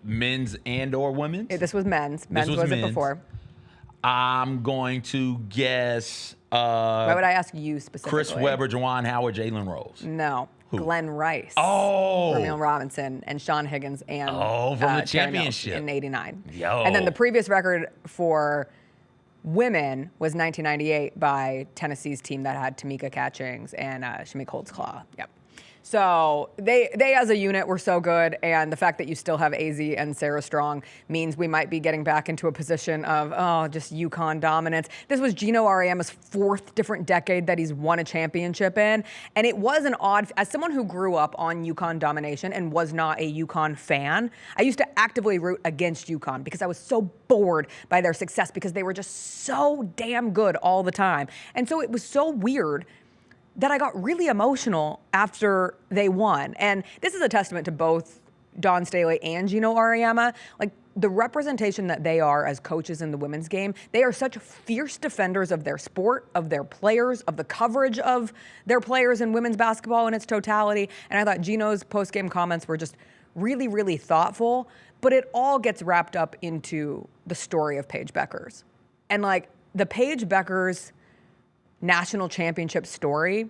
[SPEAKER 1] Men's and or women's?
[SPEAKER 2] This was men's. Men's was it before.
[SPEAKER 1] I'm going to guess.
[SPEAKER 2] Why would I ask you specifically?
[SPEAKER 1] Chris Webber, Juwan Howard, Jalen Rose.
[SPEAKER 2] No. Who? Glenn Rice.
[SPEAKER 1] Oh.
[SPEAKER 2] Romeo Robinson and Sean Higgins and
[SPEAKER 1] from the championship
[SPEAKER 2] in '89.
[SPEAKER 1] Yo.
[SPEAKER 2] And then the previous record for women was 1998 by Tennessee's team that had Tamika Catchings and Shamik Holtzclaw. Yep. So they as a unit were so good, and the fact that you still have AZ and Sarah Strong means we might be getting back into a position of just UConn dominance. This was Gino Auriemma's 4th different decade that he's won a championship in, and it was an odd. As someone who grew up on UConn domination and was not a UConn fan, I used to actively root against UConn because I was so bored by their success because they were just so damn good all the time, and so it was so weird that I got really emotional after they won. And this is a testament to both Dawn Staley and Gino Auriemma. Like, the representation that they are as coaches in the women's game, they are such fierce defenders of their sport, of their players, of the coverage of their players in women's basketball in its totality. And I thought Gino's post-game comments were just really, really thoughtful. But it all gets wrapped up into the story of Paige Bueckers. And, like, the Paige Bueckers national championship story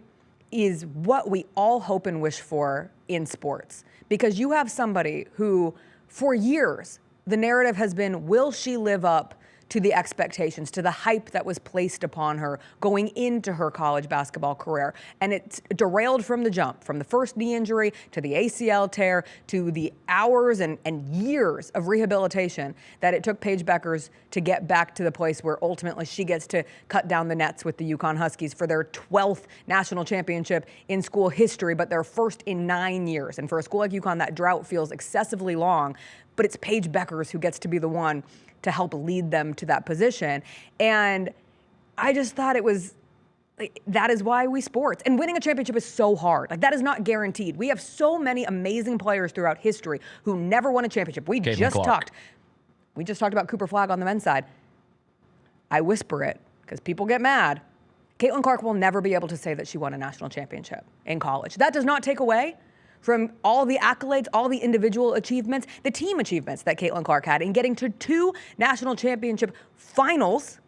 [SPEAKER 2] is what we all hope and wish for in sports. Because you have somebody who, for years, the narrative has been, will she live up to the expectations, to the hype that was placed upon her going into her college basketball career? And it's derailed from the jump, from the first knee injury to the ACL tear to the hours and years of rehabilitation that it took Paige Bueckers to get back to the place where ultimately she gets to cut down the nets with the UConn Huskies for their 12th national championship in school history, but their first in 9 years. And for a school like UConn, that drought feels excessively long, but it's Paige Bueckers who gets to be the one to help lead them to that position. And I just thought it was, like, that is why we sports. And winning a championship is so hard. Like, that is not guaranteed. We have so many amazing players throughout history who never won a championship. We just talked about Cooper Flagg on the men's side. I whisper it because people get mad. Caitlin Clark will never be able to say that she won a national championship in college. That does not take away from all the accolades, all the individual achievements, the team achievements that Caitlin Clark had in getting to 2 national championship finals,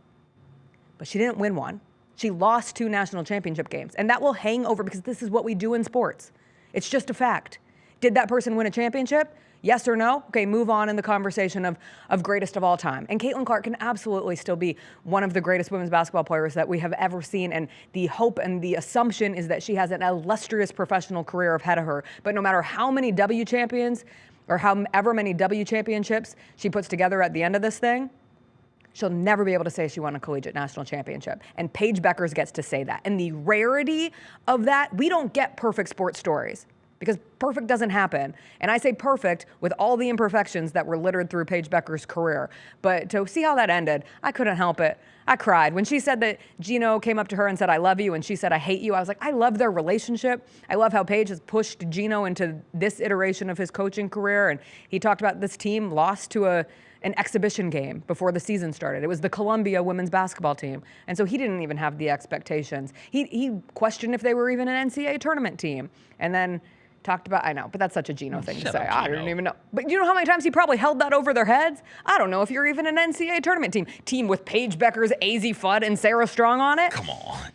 [SPEAKER 2] but she didn't win one. She lost 2 national championship games, and that will hang over because this is what we do in sports. It's just a fact. Did that person win a championship? Yes or no? Okay, move on in the conversation of greatest of all time. And Caitlin Clark can absolutely still be one of the greatest women's basketball players that we have ever seen. And the hope and the assumption is that she has an illustrious professional career ahead of her. But no matter how many W champions or however many W championships she puts together at the end of this thing, she'll never be able to say she won a collegiate national championship. And Paige Bueckers gets to say that. And the rarity of that, we don't get perfect sports stories, because perfect doesn't happen. And I say perfect with all the imperfections that were littered through Paige Bueckers' career. But to see how that ended, I couldn't help it. I cried. When she said that Gino came up to her and said, I love you, and she said, I hate you, I was like, I love their relationship. I love how Paige has pushed Gino into this iteration of his coaching career. And he talked about this team lost to an exhibition game before the season started. It was the Columbia women's basketball team. And so he didn't even have the expectations. He questioned if they were even an NCAA tournament team. And then talked about, I know, but that's such a Gino thing to say. I don't even know. But you know how many times he probably held that over their heads? I don't know if you're even an NCAA tournament team with Paige Bueckers, AZ Fudd, and Sarah Strong on it.
[SPEAKER 1] Come on.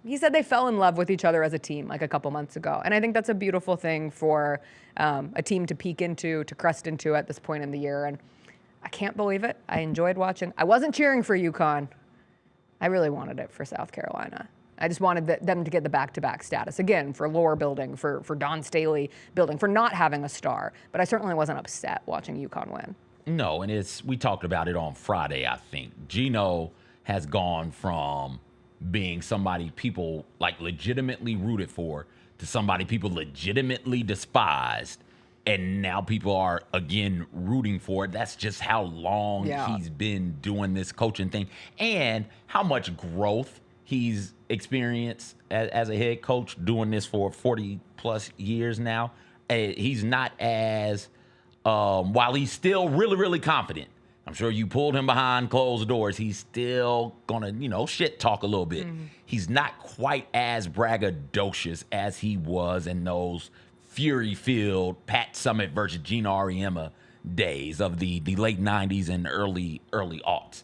[SPEAKER 2] He said they fell in love with each other as a team like a couple months ago. And I think that's a beautiful thing for a team to peek into, to crest into at this point in the year. And I can't believe it. I enjoyed watching. I wasn't cheering for UConn. I really wanted it for South Carolina. I just wanted them to get the back-to-back status. Again, for lore building, for Dawn Staley building, for not having a star. But I certainly wasn't upset watching UConn win.
[SPEAKER 1] No, and we talked about it on Friday, I think. Gino has gone from being somebody people like legitimately rooted for to somebody people legitimately despised. And now people are, again, rooting for it. That's just how long he's been doing this coaching thing and how much growth he's experienced as a head coach doing this for 40 plus years now. He's not as, while he's still really, really confident, I'm sure you pulled him behind closed doors, he's still gonna, shit talk a little bit. Mm-hmm. He's not quite as braggadocious as he was in those fury-filled Pat Summitt versus Gino Auriemma days of the late 90s and early aughts.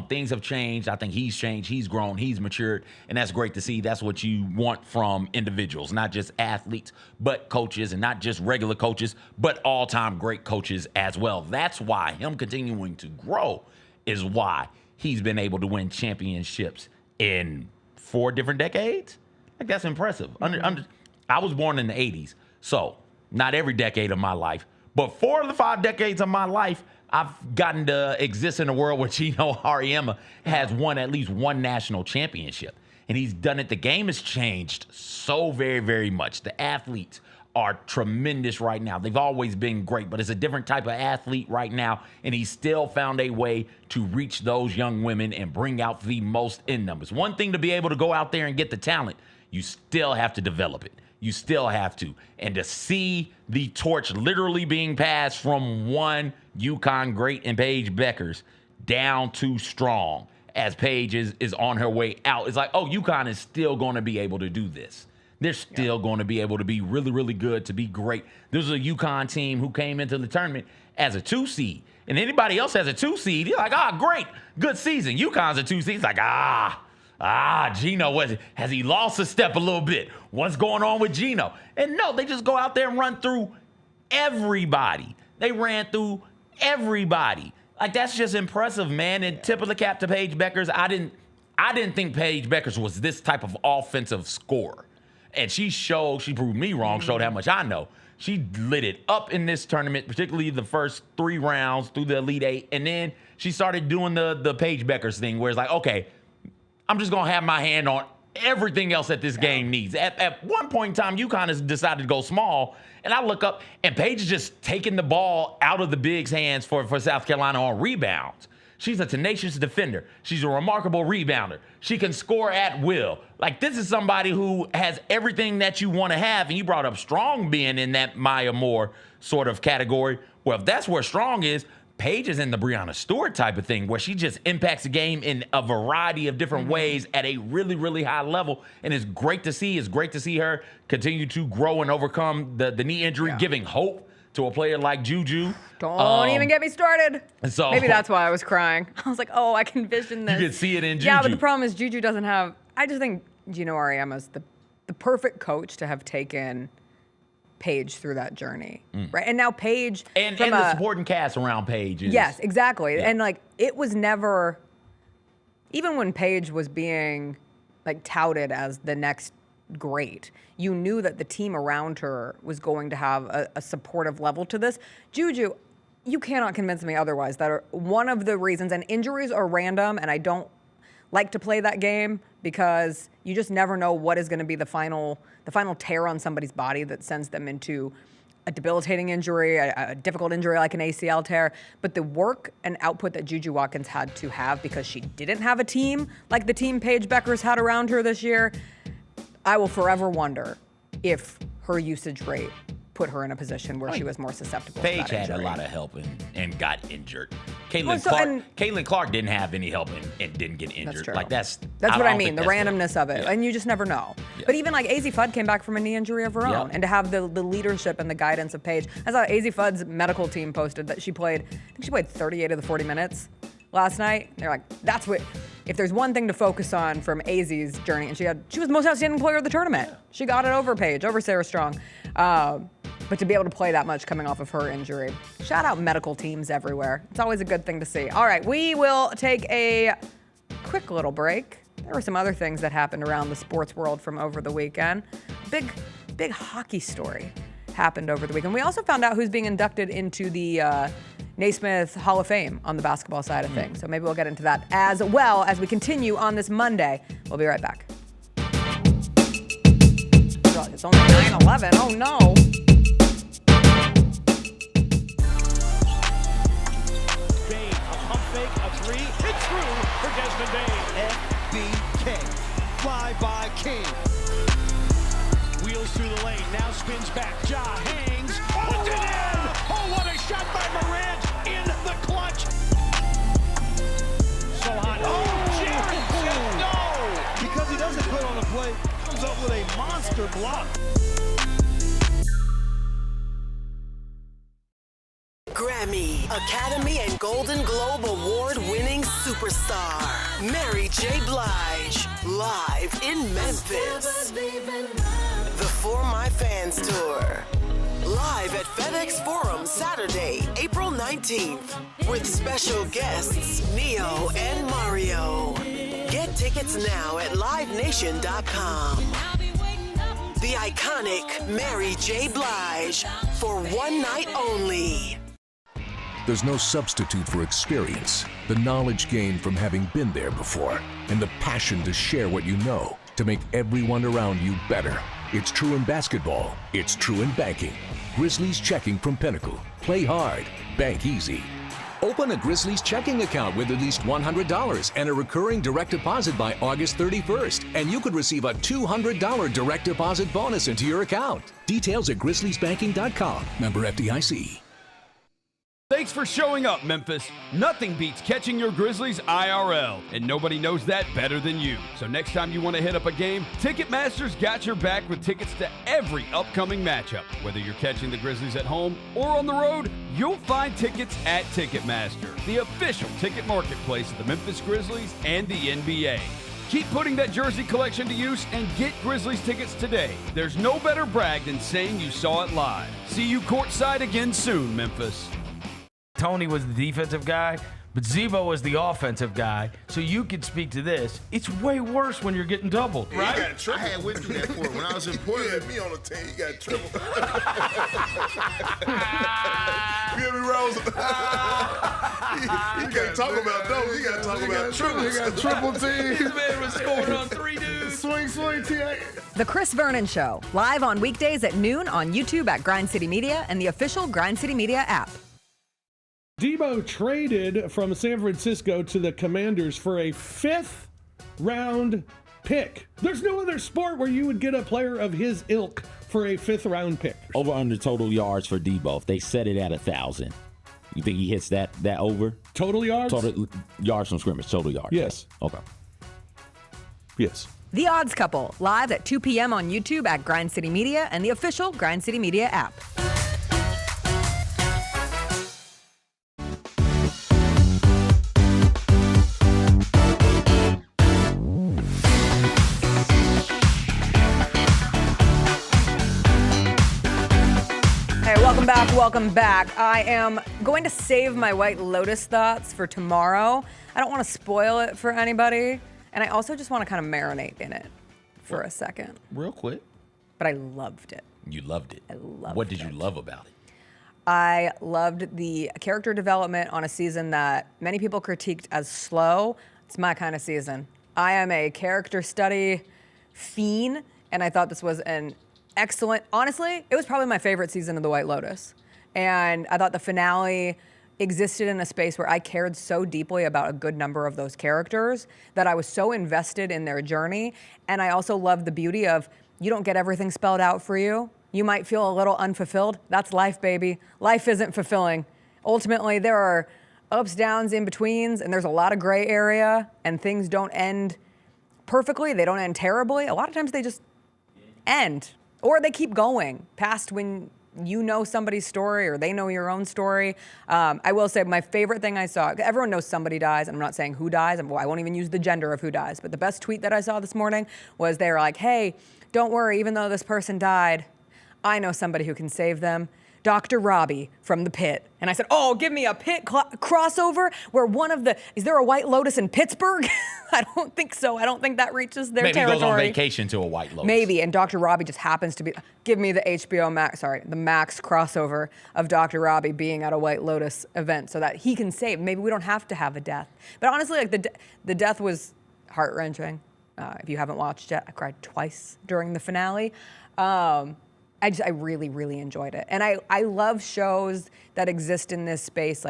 [SPEAKER 1] Things have changed. I think he's changed. He's grown. He's matured. And that's great to see. That's what you want from individuals, not just athletes, but coaches, and not just regular coaches, but all-time great coaches as well. That's why him continuing to grow is why he's been able to win championships in 4 different decades. Like, that's impressive. I was born in the 80s. So not every decade of my life, but 4 of the 5 decades of my life, I've gotten to exist in a world where Gino Auriemma has won at least one national championship. And he's done it. The game has changed so very, very much. The athletes are tremendous right now. They've always been great, but it's a different type of athlete right now. And he's still found a way to reach those young women and bring out the most in them. It's one thing to be able to go out there and get the talent. You still have to develop it. You still have to. And to see the torch literally being passed from one UConn great and Paige Beckers down to Strong as Paige is on her way out. It's like, oh, UConn is still going to be able to do this. They're still going to be able to be really, really good, to be great. This is a UConn team who came into the tournament as a 2 seed. And anybody else has a 2 seed, you're like, great, good season. UConn's a 2 seed. It's like, Gino, has he lost a step a little bit? What's going on with Gino? And no, they just go out there and run through everybody. They ran through everybody. Like, that's just impressive, man. And tip of the cap to Paige Beckers. I didn't think Paige Beckers was this type of offensive scorer. And she proved me wrong, showed how much I know. She lit it up in this tournament, particularly the first 3 rounds through the Elite 8. And then she started doing the Paige Beckers thing where it's like, okay, I'm just going to have my hand on everything else that this game needs. At one point in time, UConn has decided to go small. And I look up, and Paige is just taking the ball out of the bigs' hands for South Carolina on rebounds. She's a tenacious defender. She's a remarkable rebounder. She can score at will. Like, this is somebody who has everything that you want to have. And you brought up Strong being in that Maya Moore sort of category. Well, if that's where Strong is, Paige is in the Breanna Stewart type of thing, where she just impacts the game in a variety of different ways at a really, really high level. And it's great to see. It's great to see her continue to grow and overcome the knee injury, giving hope to a player like Juju.
[SPEAKER 2] Don't even get me started.
[SPEAKER 1] So
[SPEAKER 2] maybe that's why I was crying. I was like, oh, I can envision this.
[SPEAKER 1] You can see it in Juju.
[SPEAKER 2] Yeah, but the problem is Juju doesn't have, I just think Gino Auriemma's the perfect coach to have taken Paige through that journey, right? And now Paige
[SPEAKER 1] and the supporting cast around Paige is,
[SPEAKER 2] yes, exactly. Yeah. And like, it was never, even when Paige was being like touted as the next great, you knew that the team around her was going to have a supportive level to this. Juju, you cannot convince me otherwise. That are one of the reasons, and injuries are random, and I don't like to play that game because you just never know what is going to be the final tear on somebody's body that sends them into a debilitating injury, a difficult injury like an ACL tear. But the work and output that Juju Watkins had to have, because she didn't have a team like the team Paige Beckers had around her this year, I will forever wonder if her usage rate put her in a position where she was more susceptible to that
[SPEAKER 1] Paige had
[SPEAKER 2] injury.
[SPEAKER 1] a lot of help and got injured. Caitlin Clark didn't have any help and didn't get injured.
[SPEAKER 2] That's true.
[SPEAKER 1] Like that's
[SPEAKER 2] what I mean, the randomness of it.
[SPEAKER 1] Yeah.
[SPEAKER 2] And you just never know.
[SPEAKER 1] Yeah.
[SPEAKER 2] But even like AZ Fudd came back from a knee injury of her own. And to have the leadership and the guidance of Paige. I saw AZ Fudd's medical team posted that she played 38 of the 40 minutes last night. They're like, that's what, if there's one thing to focus on from AZ's journey, and she was the most outstanding player of the tournament. She got it over Paige, over Sarah Strong. But to be able to play that much coming off of her injury, shout out medical teams everywhere. It's always a good thing to see. All right, we will take a quick little break. There were some other things that happened around the sports world from over the weekend. Big hockey story happened over the weekend. We also found out who's being inducted into the Naismith Hall of Fame on the basketball side of things. So maybe we'll get into that as well as we continue on this Monday. We'll be right back. It's only 9/11. Oh no.
[SPEAKER 5] It's through for Desmond Bain.
[SPEAKER 18] FBK. Fly by King.
[SPEAKER 5] Wheels through the lane. Now spins back. Ja hangs. Puts it in. Oh, what a shot by Morant in the clutch. So hot. Oh, Jared said no.
[SPEAKER 18] Because he doesn't put on the play, comes up with a monster block.
[SPEAKER 19] Grammy, Academy, and Golden Globe Award-winning superstar, Mary J. Blige, live in Memphis. The For My Fans Tour, live at FedEx Forum Saturday, April 19th, with special guests Neo and Mario. Get tickets now at livenation.com. the iconic Mary J. Blige, for one night only.
[SPEAKER 10] There's no substitute for experience, the knowledge gained from having been there before, and the passion to share what you know to make everyone around you better. It's true in basketball. It's true in banking. Grizzlies Checking from Pinnacle. Play hard. Bank easy.
[SPEAKER 20] Open a Grizzlies checking account with at least $100 and a recurring direct deposit by August 31st, and you could receive a $200 direct deposit bonus into your account. Details at grizzliesbanking.com. Member FDIC.
[SPEAKER 3] Thanks for showing up, Memphis. Nothing beats catching your Grizzlies IRL, and nobody knows that better than you. So next time you want to hit up a game, Ticketmaster's got your back with tickets to every upcoming matchup. Whether you're catching the Grizzlies at home or on the road, you'll find tickets at Ticketmaster, the official ticket marketplace of the Memphis Grizzlies and the NBA. Keep putting that jersey collection to use and get Grizzlies tickets today. There's no better brag than saying you saw it live. See you courtside again soon, Memphis.
[SPEAKER 21] Tony was the defensive guy, but Zebo was the offensive guy. So you could speak to this. It's way worse when you're getting doubled, right?
[SPEAKER 22] You got triple. I had went through that for it when I was in Portland. Me on the team, you got triple. You hear me, Rose? You can't talk about those. You got to talk about triple.
[SPEAKER 7] You got triple teams.
[SPEAKER 21] This man was scoring on 3 dudes.
[SPEAKER 7] Swing, T.A.
[SPEAKER 2] The Chris Vernon Show, live on weekdays at noon on YouTube at Grind City Media and the official Grind City Media app.
[SPEAKER 23] Debo traded from San Francisco to the Commanders for a 5th-round pick. There's no other sport where you would get a player of his ilk for a 5th-round pick.
[SPEAKER 1] Over under total yards for Debo. If they set it at 1,000, you think he hits that over?
[SPEAKER 23] Total yards?
[SPEAKER 1] Total yards from scrimmage, total yards.
[SPEAKER 23] Yes.
[SPEAKER 1] Okay.
[SPEAKER 23] Yes.
[SPEAKER 2] The Odds Couple, live at 2 p.m. on YouTube at Grind City Media and the official Grind City Media app. Welcome back. I am going to save my White Lotus thoughts for tomorrow. I don't want to spoil it for anybody. And I also just want to kind of marinate in it for a second.
[SPEAKER 1] Real quick.
[SPEAKER 2] But I loved it.
[SPEAKER 1] You loved it.
[SPEAKER 2] I loved it.
[SPEAKER 1] What did you love about it?
[SPEAKER 2] I loved the character development on a season that many people critiqued as slow. It's my kind of season. I am a character study fiend, and I thought this was an excellent, honestly, it was probably my favorite season of The White Lotus. And I thought the finale existed in a space where I cared so deeply about a good number of those characters that I was so invested in their journey. And I also loved the beauty of, you don't get everything spelled out for you. You might feel a little unfulfilled. That's life, baby. Life isn't fulfilling. Ultimately, there are ups, downs, in-betweens, and there's a lot of gray area, and things don't end perfectly. They don't end terribly. A lot of times they just end. Or they keep going past when you know somebody's story or they know your own story. I will say my favorite thing I saw, everyone knows somebody dies, and I'm not saying who dies, I won't even use the gender of who dies, but the best tweet that I saw this morning was they were like, hey, don't worry, even though this person died, I know somebody who can save them. Dr. Robbie from The Pit. And I said, oh, give me a Pit crossover where is there a White Lotus in Pittsburgh? I don't think so. I don't think that reaches their territory.
[SPEAKER 1] Maybe he goes on vacation to a White Lotus.
[SPEAKER 2] Maybe, and Dr. Robbie just happens to be, give me the the Max crossover of Dr. Robbie being at a White Lotus event so that he can save. Maybe we don't have to have a death. But honestly, like the death was heart-wrenching. If you haven't watched it, I cried twice during the finale. I really, really enjoyed it. And I love shows that exist in this space.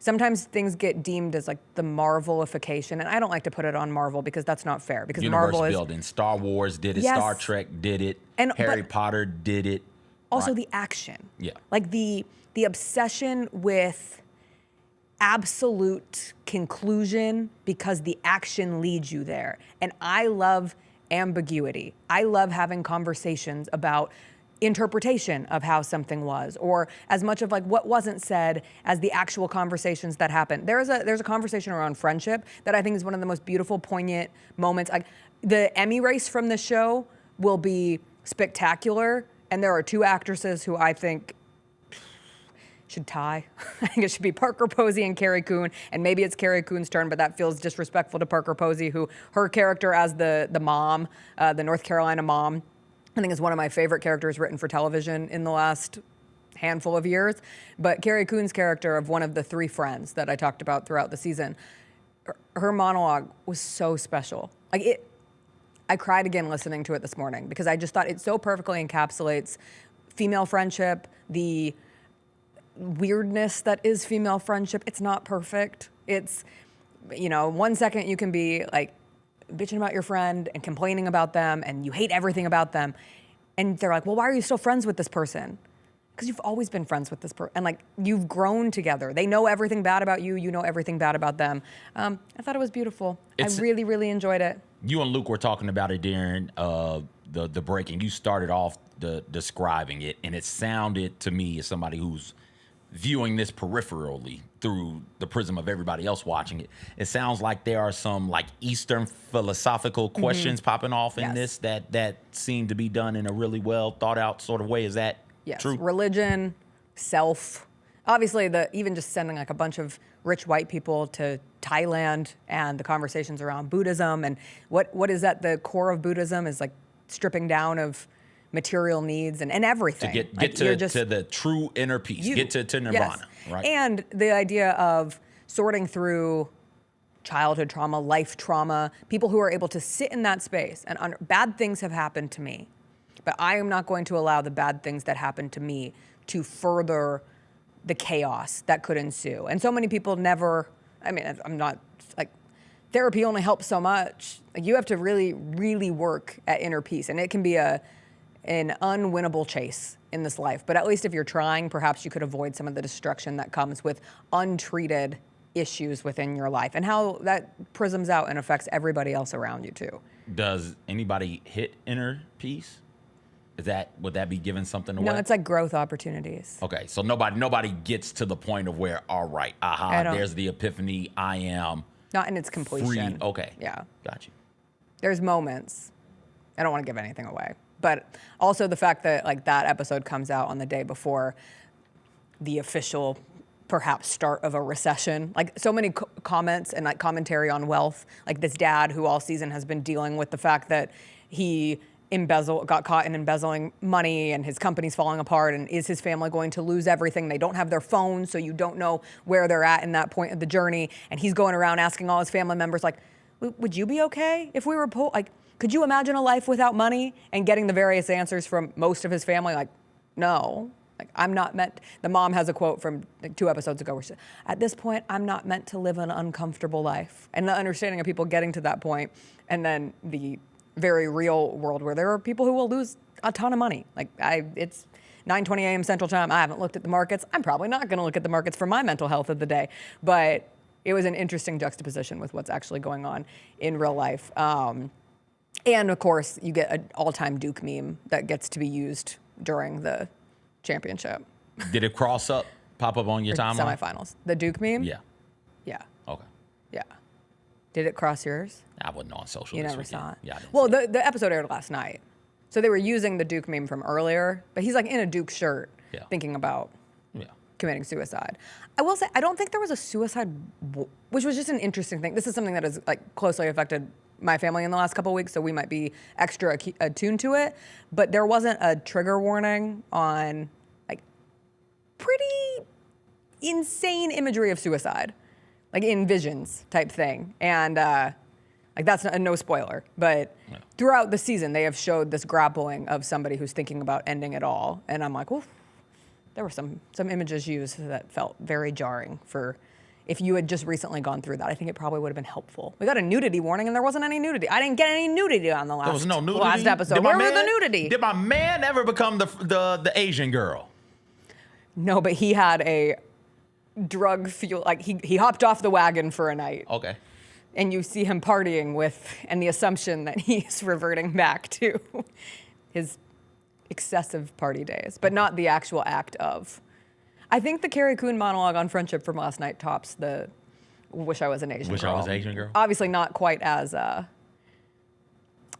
[SPEAKER 2] Sometimes things get deemed as like the Marvelification, and I don't like to put it on Marvel because that's not fair. Because
[SPEAKER 1] Universe
[SPEAKER 2] Marvel is
[SPEAKER 1] building. Star Wars did it.
[SPEAKER 2] Yes.
[SPEAKER 1] Star Trek did it. Harry Potter did it.
[SPEAKER 2] Also the action.
[SPEAKER 1] Yeah.
[SPEAKER 2] Like the obsession with absolute conclusion because the action leads you there. And I love ambiguity. I love having conversations about interpretation of how something was, or as much of like what wasn't said as the actual conversations that happened. There's a conversation around friendship that I think is one of the most beautiful, poignant moments. Like the Emmy race from the show will be spectacular, and there are two actresses who I think should tie. I think it should be Parker Posey and Carrie Coon, and maybe it's Carrie Coon's turn, but that feels disrespectful to Parker Posey, who her character as the mom, the North Carolina mom, I think is one of my favorite characters written for television in the last handful of years. But Carrie Coon's character of one of the 3 friends that I talked about throughout the season, her monologue was so special. I cried again listening to it this morning because I just thought it so perfectly encapsulates female friendship, the weirdness that is female friendship. It's not perfect. It's, 1 second you can be like bitching about your friend and complaining about them and you hate everything about them. And they're like, well, why are you still friends with this person? Because you've always been friends with this person. And you've grown together. They know everything bad about you. You know everything bad about them. I thought it was beautiful. I really, really enjoyed it.
[SPEAKER 1] You and Luke were talking about it during the break, and you started off describing it, and it sounded to me as somebody who's viewing this peripherally through the prism of everybody else watching it. It sounds like there are some Eastern philosophical questions popping off in this that seem to be done in a really well thought out sort of way. Is that true?
[SPEAKER 2] Religion, self. Obviously, even just sending a bunch of rich white people to Thailand and the conversations around Buddhism and what is at the core of Buddhism is stripping down of material needs and everything.
[SPEAKER 1] To get to the true inner peace, get to nirvana, right?
[SPEAKER 2] And the idea of sorting through childhood trauma, life trauma, people who are able to sit in that space and bad things have happened to me, but I am not going to allow the bad things that happened to me to further the chaos that could ensue. And so many people never, I'm not, therapy only helps so much. You have to really, really work at inner peace. And it can be an unwinnable chase in this life. But at least if you're trying, perhaps you could avoid some of the destruction that comes with untreated issues within your life and how that prisms out and affects everybody else around you too.
[SPEAKER 1] Does anybody hit inner peace? Would that be giving something away?
[SPEAKER 2] No, it's growth opportunities.
[SPEAKER 1] Okay, so nobody gets to the point of where, all right, there's the epiphany, I am
[SPEAKER 2] not in its completion.
[SPEAKER 1] Free. Okay.
[SPEAKER 2] Yeah.
[SPEAKER 1] Got you.
[SPEAKER 2] There's moments. I don't want to give anything away. But also the fact that that episode comes out on the day before the official perhaps start of a recession. So many comments and commentary on wealth. This dad who all season has been dealing with the fact that he got caught in embezzling money and his company's falling apart, and is his family going to lose everything? They don't have their phones, so you don't know where they're at in that point of the journey. And he's going around asking all his family members, would you be okay if we were poor? Could you imagine a life without money? And getting the various answers from most of his family, no. I'm not meant. The mom has a quote from 2 episodes ago where she said, at this point, I'm not meant to live an uncomfortable life. And the understanding of people getting to that point, and then the very real world where there are people who will lose a ton of money. It's 9:20 a.m. Central Time. I haven't looked at the markets. I'm probably not going to look at the markets for my mental health of the day. But it was an interesting juxtaposition with what's actually going on in real life. And of course, you get an all-time Duke meme that gets to be used during the championship.
[SPEAKER 1] Did it pop up on your timeline?
[SPEAKER 2] Semifinals. The Duke meme?
[SPEAKER 1] Yeah.
[SPEAKER 2] Yeah.
[SPEAKER 1] Okay.
[SPEAKER 2] Yeah. Did it cross yours?
[SPEAKER 1] I wasn't on social.
[SPEAKER 2] You never saw it?
[SPEAKER 1] Yeah.
[SPEAKER 2] Well, the episode aired last night. So they were using the Duke meme from earlier, but he's in a Duke shirt thinking about committing suicide. I will say, I don't think there was a suicide, which was just an interesting thing. This is something that has closely affected my family in the last couple of weeks, so we might be extra attuned to it. But there wasn't a trigger warning on pretty insane imagery of suicide, in visions type thing. And that's no spoiler, but throughout the season, they have showed this grappling of somebody who's thinking about ending it all. And I'm oof, there were some images used that felt very jarring for. If you had just recently gone through that, I think it probably would have been helpful. We got a nudity warning, and there wasn't any nudity. I didn't get any nudity on the last,
[SPEAKER 1] there was no nudity?
[SPEAKER 2] Last episode. Where was the nudity?
[SPEAKER 1] Did my man ever become the Asian girl?
[SPEAKER 2] No, but he had a drug fuel. He hopped off the wagon for a night.
[SPEAKER 1] Okay.
[SPEAKER 2] And you see him partying with, and the assumption that he's reverting back to his excessive party days, but not the actual act of. I think the Carrie Coon monologue on friendship from last night tops the "Wish I Was an Asian Girl."
[SPEAKER 1] Wish I was an Asian girl.
[SPEAKER 2] Obviously, not quite as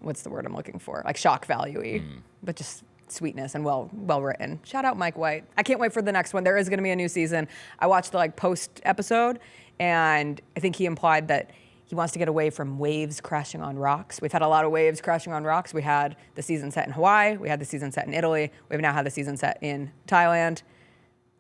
[SPEAKER 2] what's the word I'm looking for? Shock value-y, but just sweetness and well written. Shout out Mike White. I can't wait for the next one. There is going to be a new season. I watched the post episode, and I think he implied that he wants to get away from waves crashing on rocks. We've had a lot of waves crashing on rocks. We had the season set in Hawaii. We had the season set in Italy. We've now had the season set in Thailand.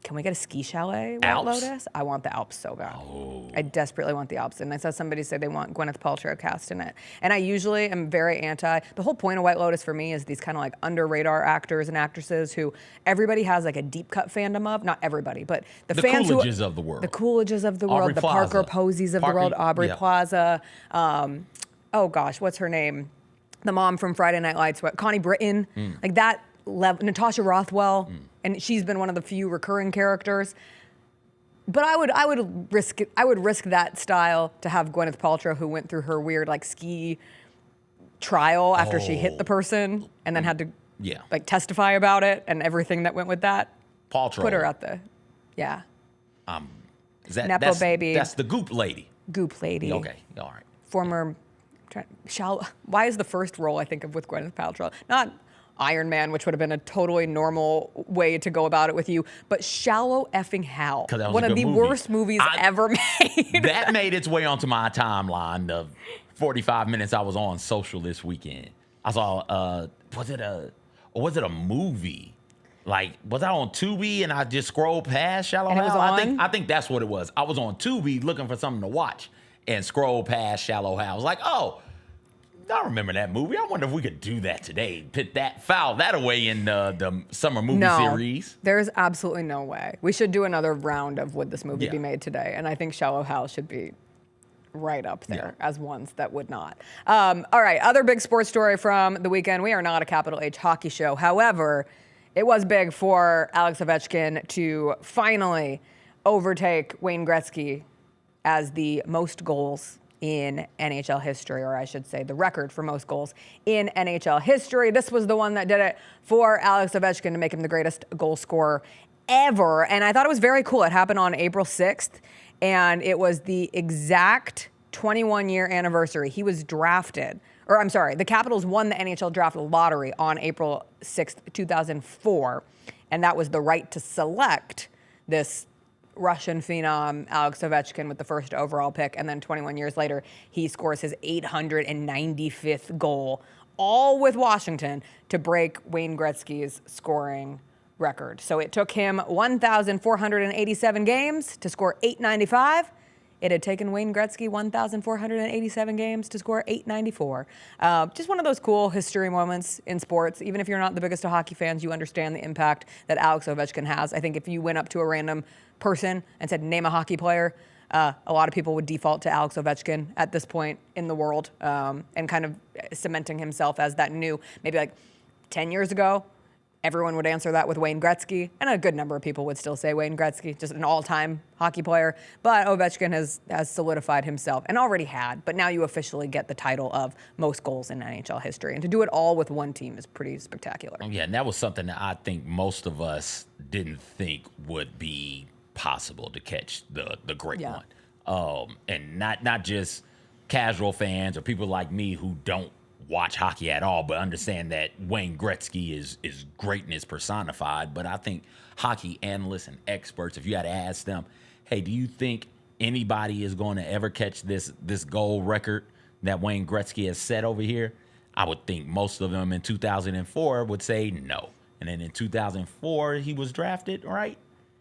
[SPEAKER 2] Can we get a ski chalet, White Lotus? I want the Alps so bad.
[SPEAKER 1] Oh.
[SPEAKER 2] I desperately want the Alps. And I saw somebody say they want Gwyneth Paltrow cast in it. And I usually am very anti. The whole point of White Lotus for me is these kind of like under radar actors and actresses who everybody has like a deep cut fandom of. Not everybody, but the fans
[SPEAKER 1] Coolidges of the world.
[SPEAKER 2] The Coolidges of the world.
[SPEAKER 1] Aubrey
[SPEAKER 2] The
[SPEAKER 1] Plaza.
[SPEAKER 2] Parker Posies of the world. Aubrey
[SPEAKER 1] yeah.
[SPEAKER 2] Plaza. Oh gosh, what's her name? The mom from Friday Night Lights. Connie Britton. Like that level. Natasha Rothwell. And she's been one of the few recurring characters. But I would risk that style to have Gwyneth Paltrow, who went through her weird like ski trial after she hit the person and then had to like testify about it and everything that went with that.
[SPEAKER 1] Paltrow.
[SPEAKER 2] Put her out there. Yeah.
[SPEAKER 1] Nepo
[SPEAKER 2] baby.
[SPEAKER 1] That's the Goop lady.
[SPEAKER 2] Goop lady.
[SPEAKER 1] Okay, all right.
[SPEAKER 2] Former. Why is the first role I think of with Gwyneth Paltrow not Iron Man, which would have been a totally normal way to go about it with you, but Shallow Effing Hell. One of the worst movies ever made.
[SPEAKER 1] That made its way onto my timeline. The 45 minutes I was on social this weekend. I saw, was it a movie? Like, was I on Tubi and I just scrolled past Shallow
[SPEAKER 2] And it
[SPEAKER 1] Hell?
[SPEAKER 2] was on?
[SPEAKER 1] I think that's what it was. I was on Tubi looking for something to watch and scrolled past Shallow Hell. I was like, oh, I remember that movie. I wonder if we could do that today. File that away in the summer movie series.
[SPEAKER 2] There's absolutely no way. We should do another round of would this movie be made today? And I think Shallow Hell should be right up there as ones that would not. All right, other big sports story from the weekend. We are not a capital H hockey show. However, it was big for Alex Ovechkin to finally overtake Wayne Gretzky as the most goals in NHL history, or I should say the record for most goals in NHL history. This was the one that did it for Alex Ovechkin to make him the greatest goal scorer ever. And I thought it was very cool. It happened on April 6th, and it was the exact 21-year anniversary. He was drafted, or I'm sorry, the Capitals won the NHL draft lottery on April 6th, 2004, and that was the right to select this Russian phenom Alex Ovechkin with the first overall pick, and then 21 years later, he scores his 895th goal, all with Washington, to break Wayne Gretzky's scoring record. So it took him 1,487 games to score 895. It had taken Wayne Gretzky 1,487 games to score 894. Just one of those cool history moments in sports. Even if you're not the biggest of hockey fans, you understand the impact that Alex Ovechkin has. I think if you went up to a random person and said, name a hockey player, a lot of people would default to Alex Ovechkin at this point in the world, and kind of cementing himself as that new, maybe like 10 years ago, everyone would answer that with Wayne Gretzky, and a good number of people would still say Wayne Gretzky, just an all-time hockey player. But Ovechkin has solidified himself, and already had, but now you officially get the title of most goals in NHL history. And to do it all with one team is pretty spectacular.
[SPEAKER 1] Yeah, and that was something that I think most of us didn't think would be possible to catch the great one. And not just casual fans or people like me who don't watch hockey at all, but understand that Wayne Gretzky is greatness personified. But I think hockey analysts and experts, if you had to ask them, hey, do you think anybody is going to ever catch this goal record that Wayne Gretzky has set over here? I would think most of them in 2004 would say no. And then in 2004, he was drafted, right?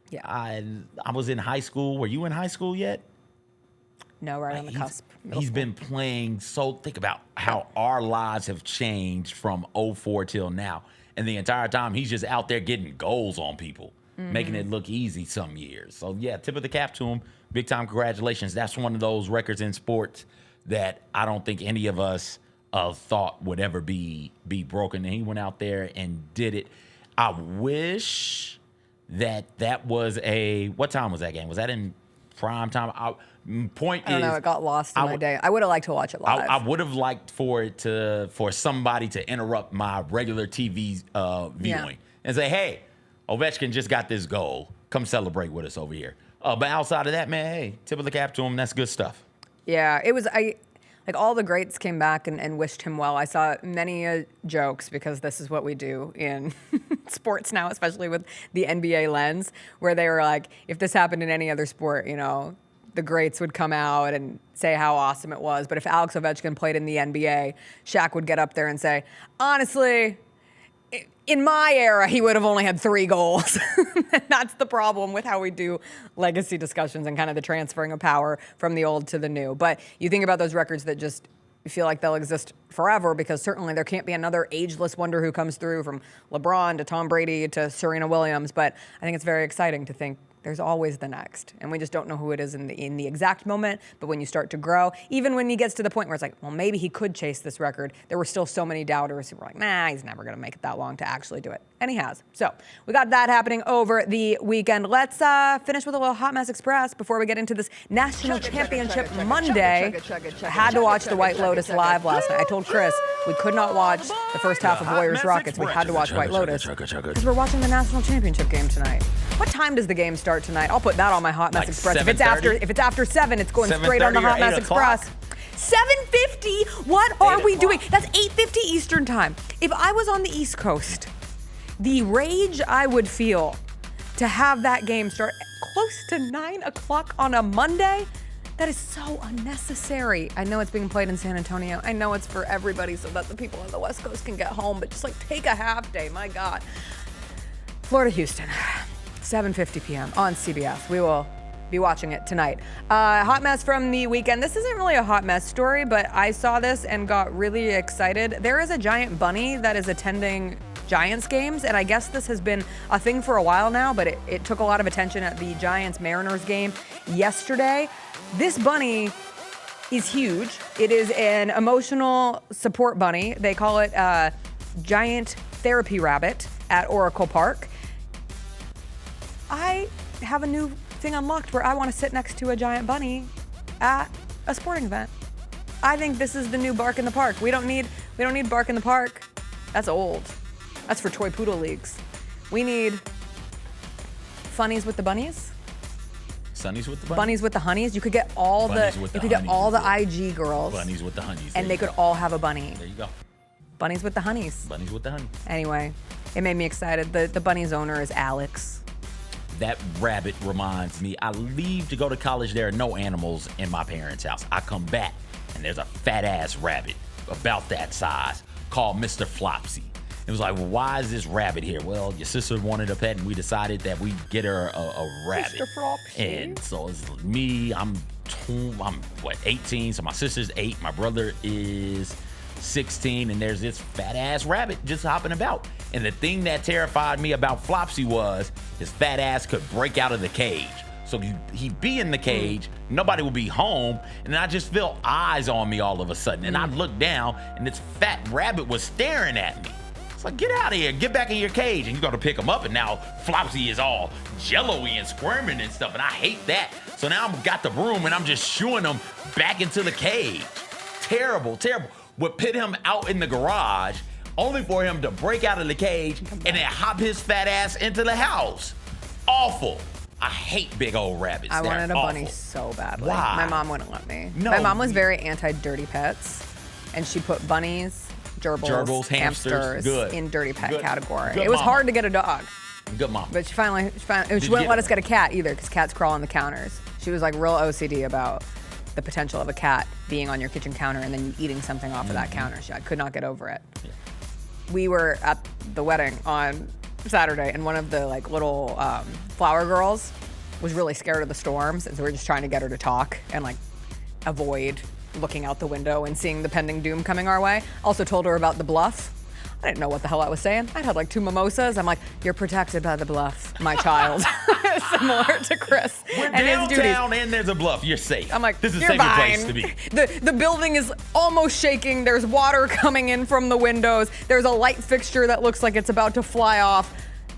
[SPEAKER 2] Yeah.
[SPEAKER 1] I was in high school. Were you in high school yet?
[SPEAKER 2] No, right on the cusp.
[SPEAKER 1] He's been playing, so think about how our lives have changed from 04 till now. And the entire time, he's just out there getting goals on people, making it look easy some years. So, yeah, tip of the cap to him. Big time congratulations. That's one of those records in sports that I don't think any of us thought would ever be broken. And he went out there and did it. I wish that was what time was that game? Was that in prime time?
[SPEAKER 2] I don't know. It got lost in my day. I would have liked to watch it live.
[SPEAKER 1] I would have liked for somebody to interrupt my regular TV viewing and say, "Hey, Ovechkin just got this goal. Come celebrate with us over here." But outside of that, man, hey, tip of the cap to him. That's good stuff.
[SPEAKER 2] Yeah, it was. Like all the greats came back and wished him well. I saw many jokes, because this is what we do in sports now, especially with the NBA lens, where they were like, if this happened in any other sport, the greats would come out and say how awesome it was. But if Alex Ovechkin played in the NBA, Shaq would get up there and say, honestly, in my era, he would have only had 3 goals. And that's the problem with how we do legacy discussions and kind of the transferring of power from the old to the new. But you think about those records that just feel like they'll exist forever, because certainly there can't be another ageless wonder who comes through, from LeBron to Tom Brady to Serena Williams. But I think it's very exciting to think there's always the next, and we just don't know who it is in the exact moment. But when you start to grow, even when he gets to the point where it's like, well, maybe he could chase this record, there were still so many doubters who were like, nah, he's never going to make it that long to actually do it. And he has. So we got that happening over the weekend. Let's finish with a little Hot Mess Express before we get into this National Championship Monday. I had to watch the White Lotus live last night. I told Chris we could not watch the first half of Warriors Rockets. We had to watch White Lotus because we're watching the National Championship game tonight. What time does the game start tonight? I'll put that on my Hot Mess Express. If it's after 7, it's going straight on the Hot Mess Express. 7:50? What are we doing? That's 8:50 Eastern time. If I was on the East Coast, the rage I would feel to have that game start close to 9 o'clock on a Monday, that is so unnecessary. I know it's being played in San Antonio. I know it's for everybody so that the people on the West Coast can get home, but just like take a half day, my God. Florida, Houston, 7:50 p.m. on CBS. We will be watching it tonight. Hot mess from the weekend. This isn't really a hot mess story, but I saw this and got really excited. There is a giant bunny that is attending Giants games, and I guess this has been a thing for a while now, but it took a lot of attention at the Giants-Mariners game yesterday. This bunny is huge. It is an emotional support bunny. They call it a giant therapy rabbit at Oracle Park. I have a new thing unlocked where I want to sit next to a giant bunny at a sporting event. I think this is the new Bark in the Park. We don't need Bark in the Park. That's old. That's for toy poodle leagues. We need funnies with the bunnies.
[SPEAKER 1] Sunnies with the bunnies?
[SPEAKER 2] Bunnies with the honeys. You could get all the IG girls.
[SPEAKER 1] Bunnies with the honeys.
[SPEAKER 2] And they could all have a bunny.
[SPEAKER 1] There you go.
[SPEAKER 2] Bunnies with the honeys.
[SPEAKER 1] Bunnies with the honeys.
[SPEAKER 2] Anyway, it made me excited. The bunny's owner is Alex.
[SPEAKER 1] That rabbit reminds me, I leave to go to college. There are no animals in my parents' house. I come back and there's a fat ass rabbit about that size called Mr. Flopsy. It was like, well, why is this rabbit here? Well, your sister wanted a pet, and we decided that we'd get her a rabbit.
[SPEAKER 2] Mr. Flopsy.
[SPEAKER 1] And so it's me. I'm 18. So my sister's 8. My brother is 16, and there's this fat ass rabbit just hopping about. And the thing that terrified me about Flopsy was his fat ass could break out of the cage. So he'd be in the cage, nobody would be home, and I just felt eyes on me all of a sudden. And I looked down, and this fat rabbit was staring at me. It's like, get out of here, get back in your cage. And you got to pick him up, and now Flopsy is all jello-y and squirming and stuff, and I hate that. So now I've got the broom, and I'm just shooing him back into the cage. Terrible, terrible. Would put him out in the garage, only for him to break out of the cage and then hop his fat ass into the house. Awful. I hate big old rabbits.
[SPEAKER 2] I wanted a
[SPEAKER 1] awful.
[SPEAKER 2] bunny so badly.
[SPEAKER 1] Why?
[SPEAKER 2] My mom wouldn't let me.
[SPEAKER 1] No.
[SPEAKER 2] My mom was very anti-dirty pets, and she put bunnies, gerbils, hamsters in dirty pet category.
[SPEAKER 1] Good
[SPEAKER 2] it was
[SPEAKER 1] mama.
[SPEAKER 2] hard to get a dog.
[SPEAKER 1] Good mom.
[SPEAKER 2] But she wouldn't let us get a cat either, because cats crawl on the counters. She was like real OCD about the potential of a cat being on your kitchen counter and then you eating something off of that counter. I could not get over it. Yeah. We were at the wedding on Saturday, and one of the like little flower girls was really scared of the storms, and so we were just trying to get her to talk and like avoid looking out the window and seeing the pending doom coming our way. Also told her about the bluff. I didn't know what the hell I was saying. I'd had like 2 mimosas. I'm like, you're protected by the bluff, my child. Similar to Chris.
[SPEAKER 1] We're
[SPEAKER 2] and his duties.
[SPEAKER 1] downtown and there's a bluff. You're safe.
[SPEAKER 2] I'm like,
[SPEAKER 1] this is a
[SPEAKER 2] you're
[SPEAKER 1] safer
[SPEAKER 2] fine.
[SPEAKER 1] place to be.
[SPEAKER 2] The building is almost shaking. There's water coming in from the windows. There's a light fixture that looks like it's about to fly off.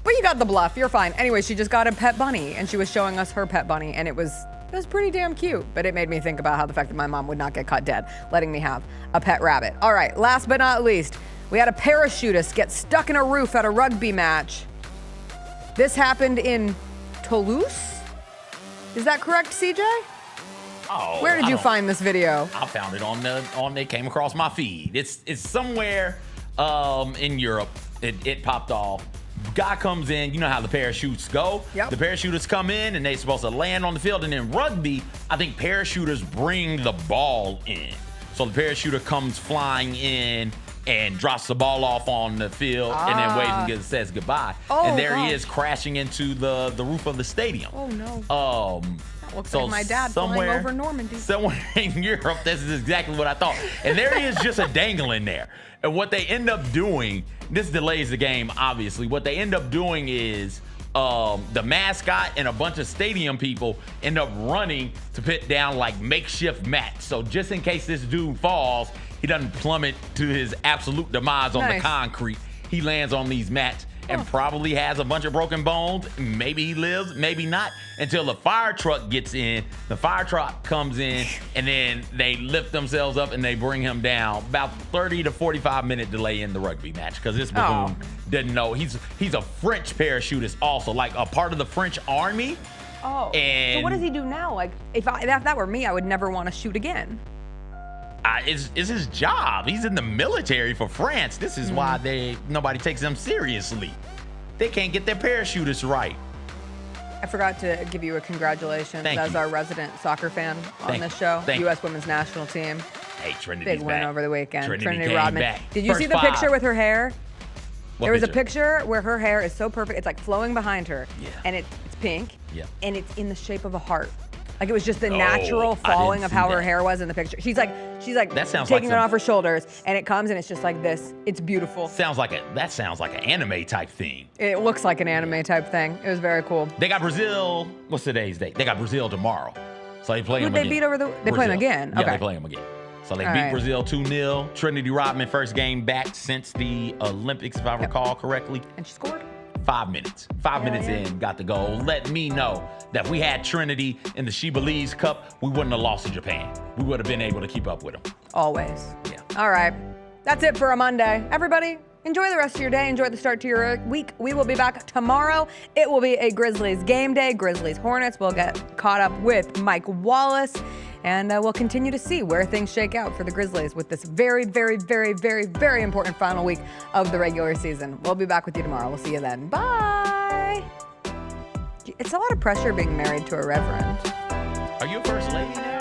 [SPEAKER 2] But you got the bluff. You're fine. Anyway, she just got a pet bunny, and she was showing us her pet bunny, and it was pretty damn cute. But it made me think about how the fact that my mom would not get caught dead letting me have a pet rabbit. All right, last but not least, we had a parachutist get stuck in a roof at a rugby match. This happened in Toulouse. Is that correct, CJ?
[SPEAKER 1] Oh,
[SPEAKER 2] where did you find this video?
[SPEAKER 1] I found it it came across my feed. It's somewhere in Europe. It popped off. guy comes in, you know how the parachutes go.
[SPEAKER 2] Yep.
[SPEAKER 1] The parachuters come in and they're supposed to land on the field. And in rugby, I think parachuters bring the ball in. So the parachuter comes flying in and drops the ball off on the field and then waves and says goodbye. And there he is crashing into the roof of the stadium.
[SPEAKER 2] Oh, no. That looks like my dad flying over Normandy.
[SPEAKER 1] Somewhere in Europe, this is exactly what I thought. And there he is just a dangling there. And what they end up doing, this delays the game, obviously. What they end up doing is the mascot and a bunch of stadium people end up running to put down like makeshift mats. So just in case this dude falls, he doesn't plummet to his absolute demise on the concrete. He lands on these mats and probably has a bunch of broken bones. Maybe he lives, maybe not, until the fire truck gets in. The fire truck comes in, and then they lift themselves up and they bring him down. About 30 to 45-minute delay in the rugby match because this buffoon didn't know. He's a French parachutist also, like a part of the French army.
[SPEAKER 2] Oh,
[SPEAKER 1] and
[SPEAKER 2] so what does he do now? Like, if that were me, I would never want to shoot again.
[SPEAKER 1] It's his job. He's in the military for France. This is why nobody takes them seriously. They can't get their parachutists right.
[SPEAKER 2] I forgot to give you a congratulations as our resident soccer fan on this show. U.S. Women's National Team.
[SPEAKER 1] Hey, Trinity's
[SPEAKER 2] big win over the weekend.
[SPEAKER 1] Trinity
[SPEAKER 2] Rodman.
[SPEAKER 1] back.
[SPEAKER 2] Did you see the picture with her hair? There was
[SPEAKER 1] picture?
[SPEAKER 2] a picture where her hair is so perfect. It's like flowing behind her.
[SPEAKER 1] Yeah.
[SPEAKER 2] And it's pink.
[SPEAKER 1] Yeah.
[SPEAKER 2] And it's in the shape of a heart. Like it was just the natural falling of how her hair was in the picture. She's like
[SPEAKER 1] that sounds
[SPEAKER 2] taking
[SPEAKER 1] like
[SPEAKER 2] it off her shoulders, and it comes and it's just like this. It's beautiful.
[SPEAKER 1] That sounds like an anime type thing.
[SPEAKER 2] It looks like an anime type thing. It was very cool.
[SPEAKER 1] They got Brazil. What's today's date? They got Brazil tomorrow. So they play them
[SPEAKER 2] Who'd
[SPEAKER 1] again.
[SPEAKER 2] they beat over the? They play them again.
[SPEAKER 1] Yeah,
[SPEAKER 2] Okay.
[SPEAKER 1] they play them again. So they
[SPEAKER 2] All
[SPEAKER 1] beat
[SPEAKER 2] right.
[SPEAKER 1] Brazil 2-0. Trinity Rodman first game back since the Olympics, if I recall correctly.
[SPEAKER 2] And she scored.
[SPEAKER 1] 5 minutes. 5 minutes in, got the goal. Let me know that if we had Trinity in the She Believes Cup, we wouldn't have lost to Japan. We would have been able to keep up with them.
[SPEAKER 2] Always.
[SPEAKER 1] Yeah.
[SPEAKER 2] All right. That's it for a Monday. Everybody, enjoy the rest of your day. Enjoy the start to your week. We will be back tomorrow. It will be a Grizzlies game day. Grizzlies Hornets. We'll get caught up with Mike Wallace. And we'll continue to see where things shake out for the Grizzlies with this very, very, very, very, very important final week of the regular season. We'll be back with you tomorrow. We'll see you then. Bye. It's a lot of pressure being married to a reverend.
[SPEAKER 1] Are you a first lady now?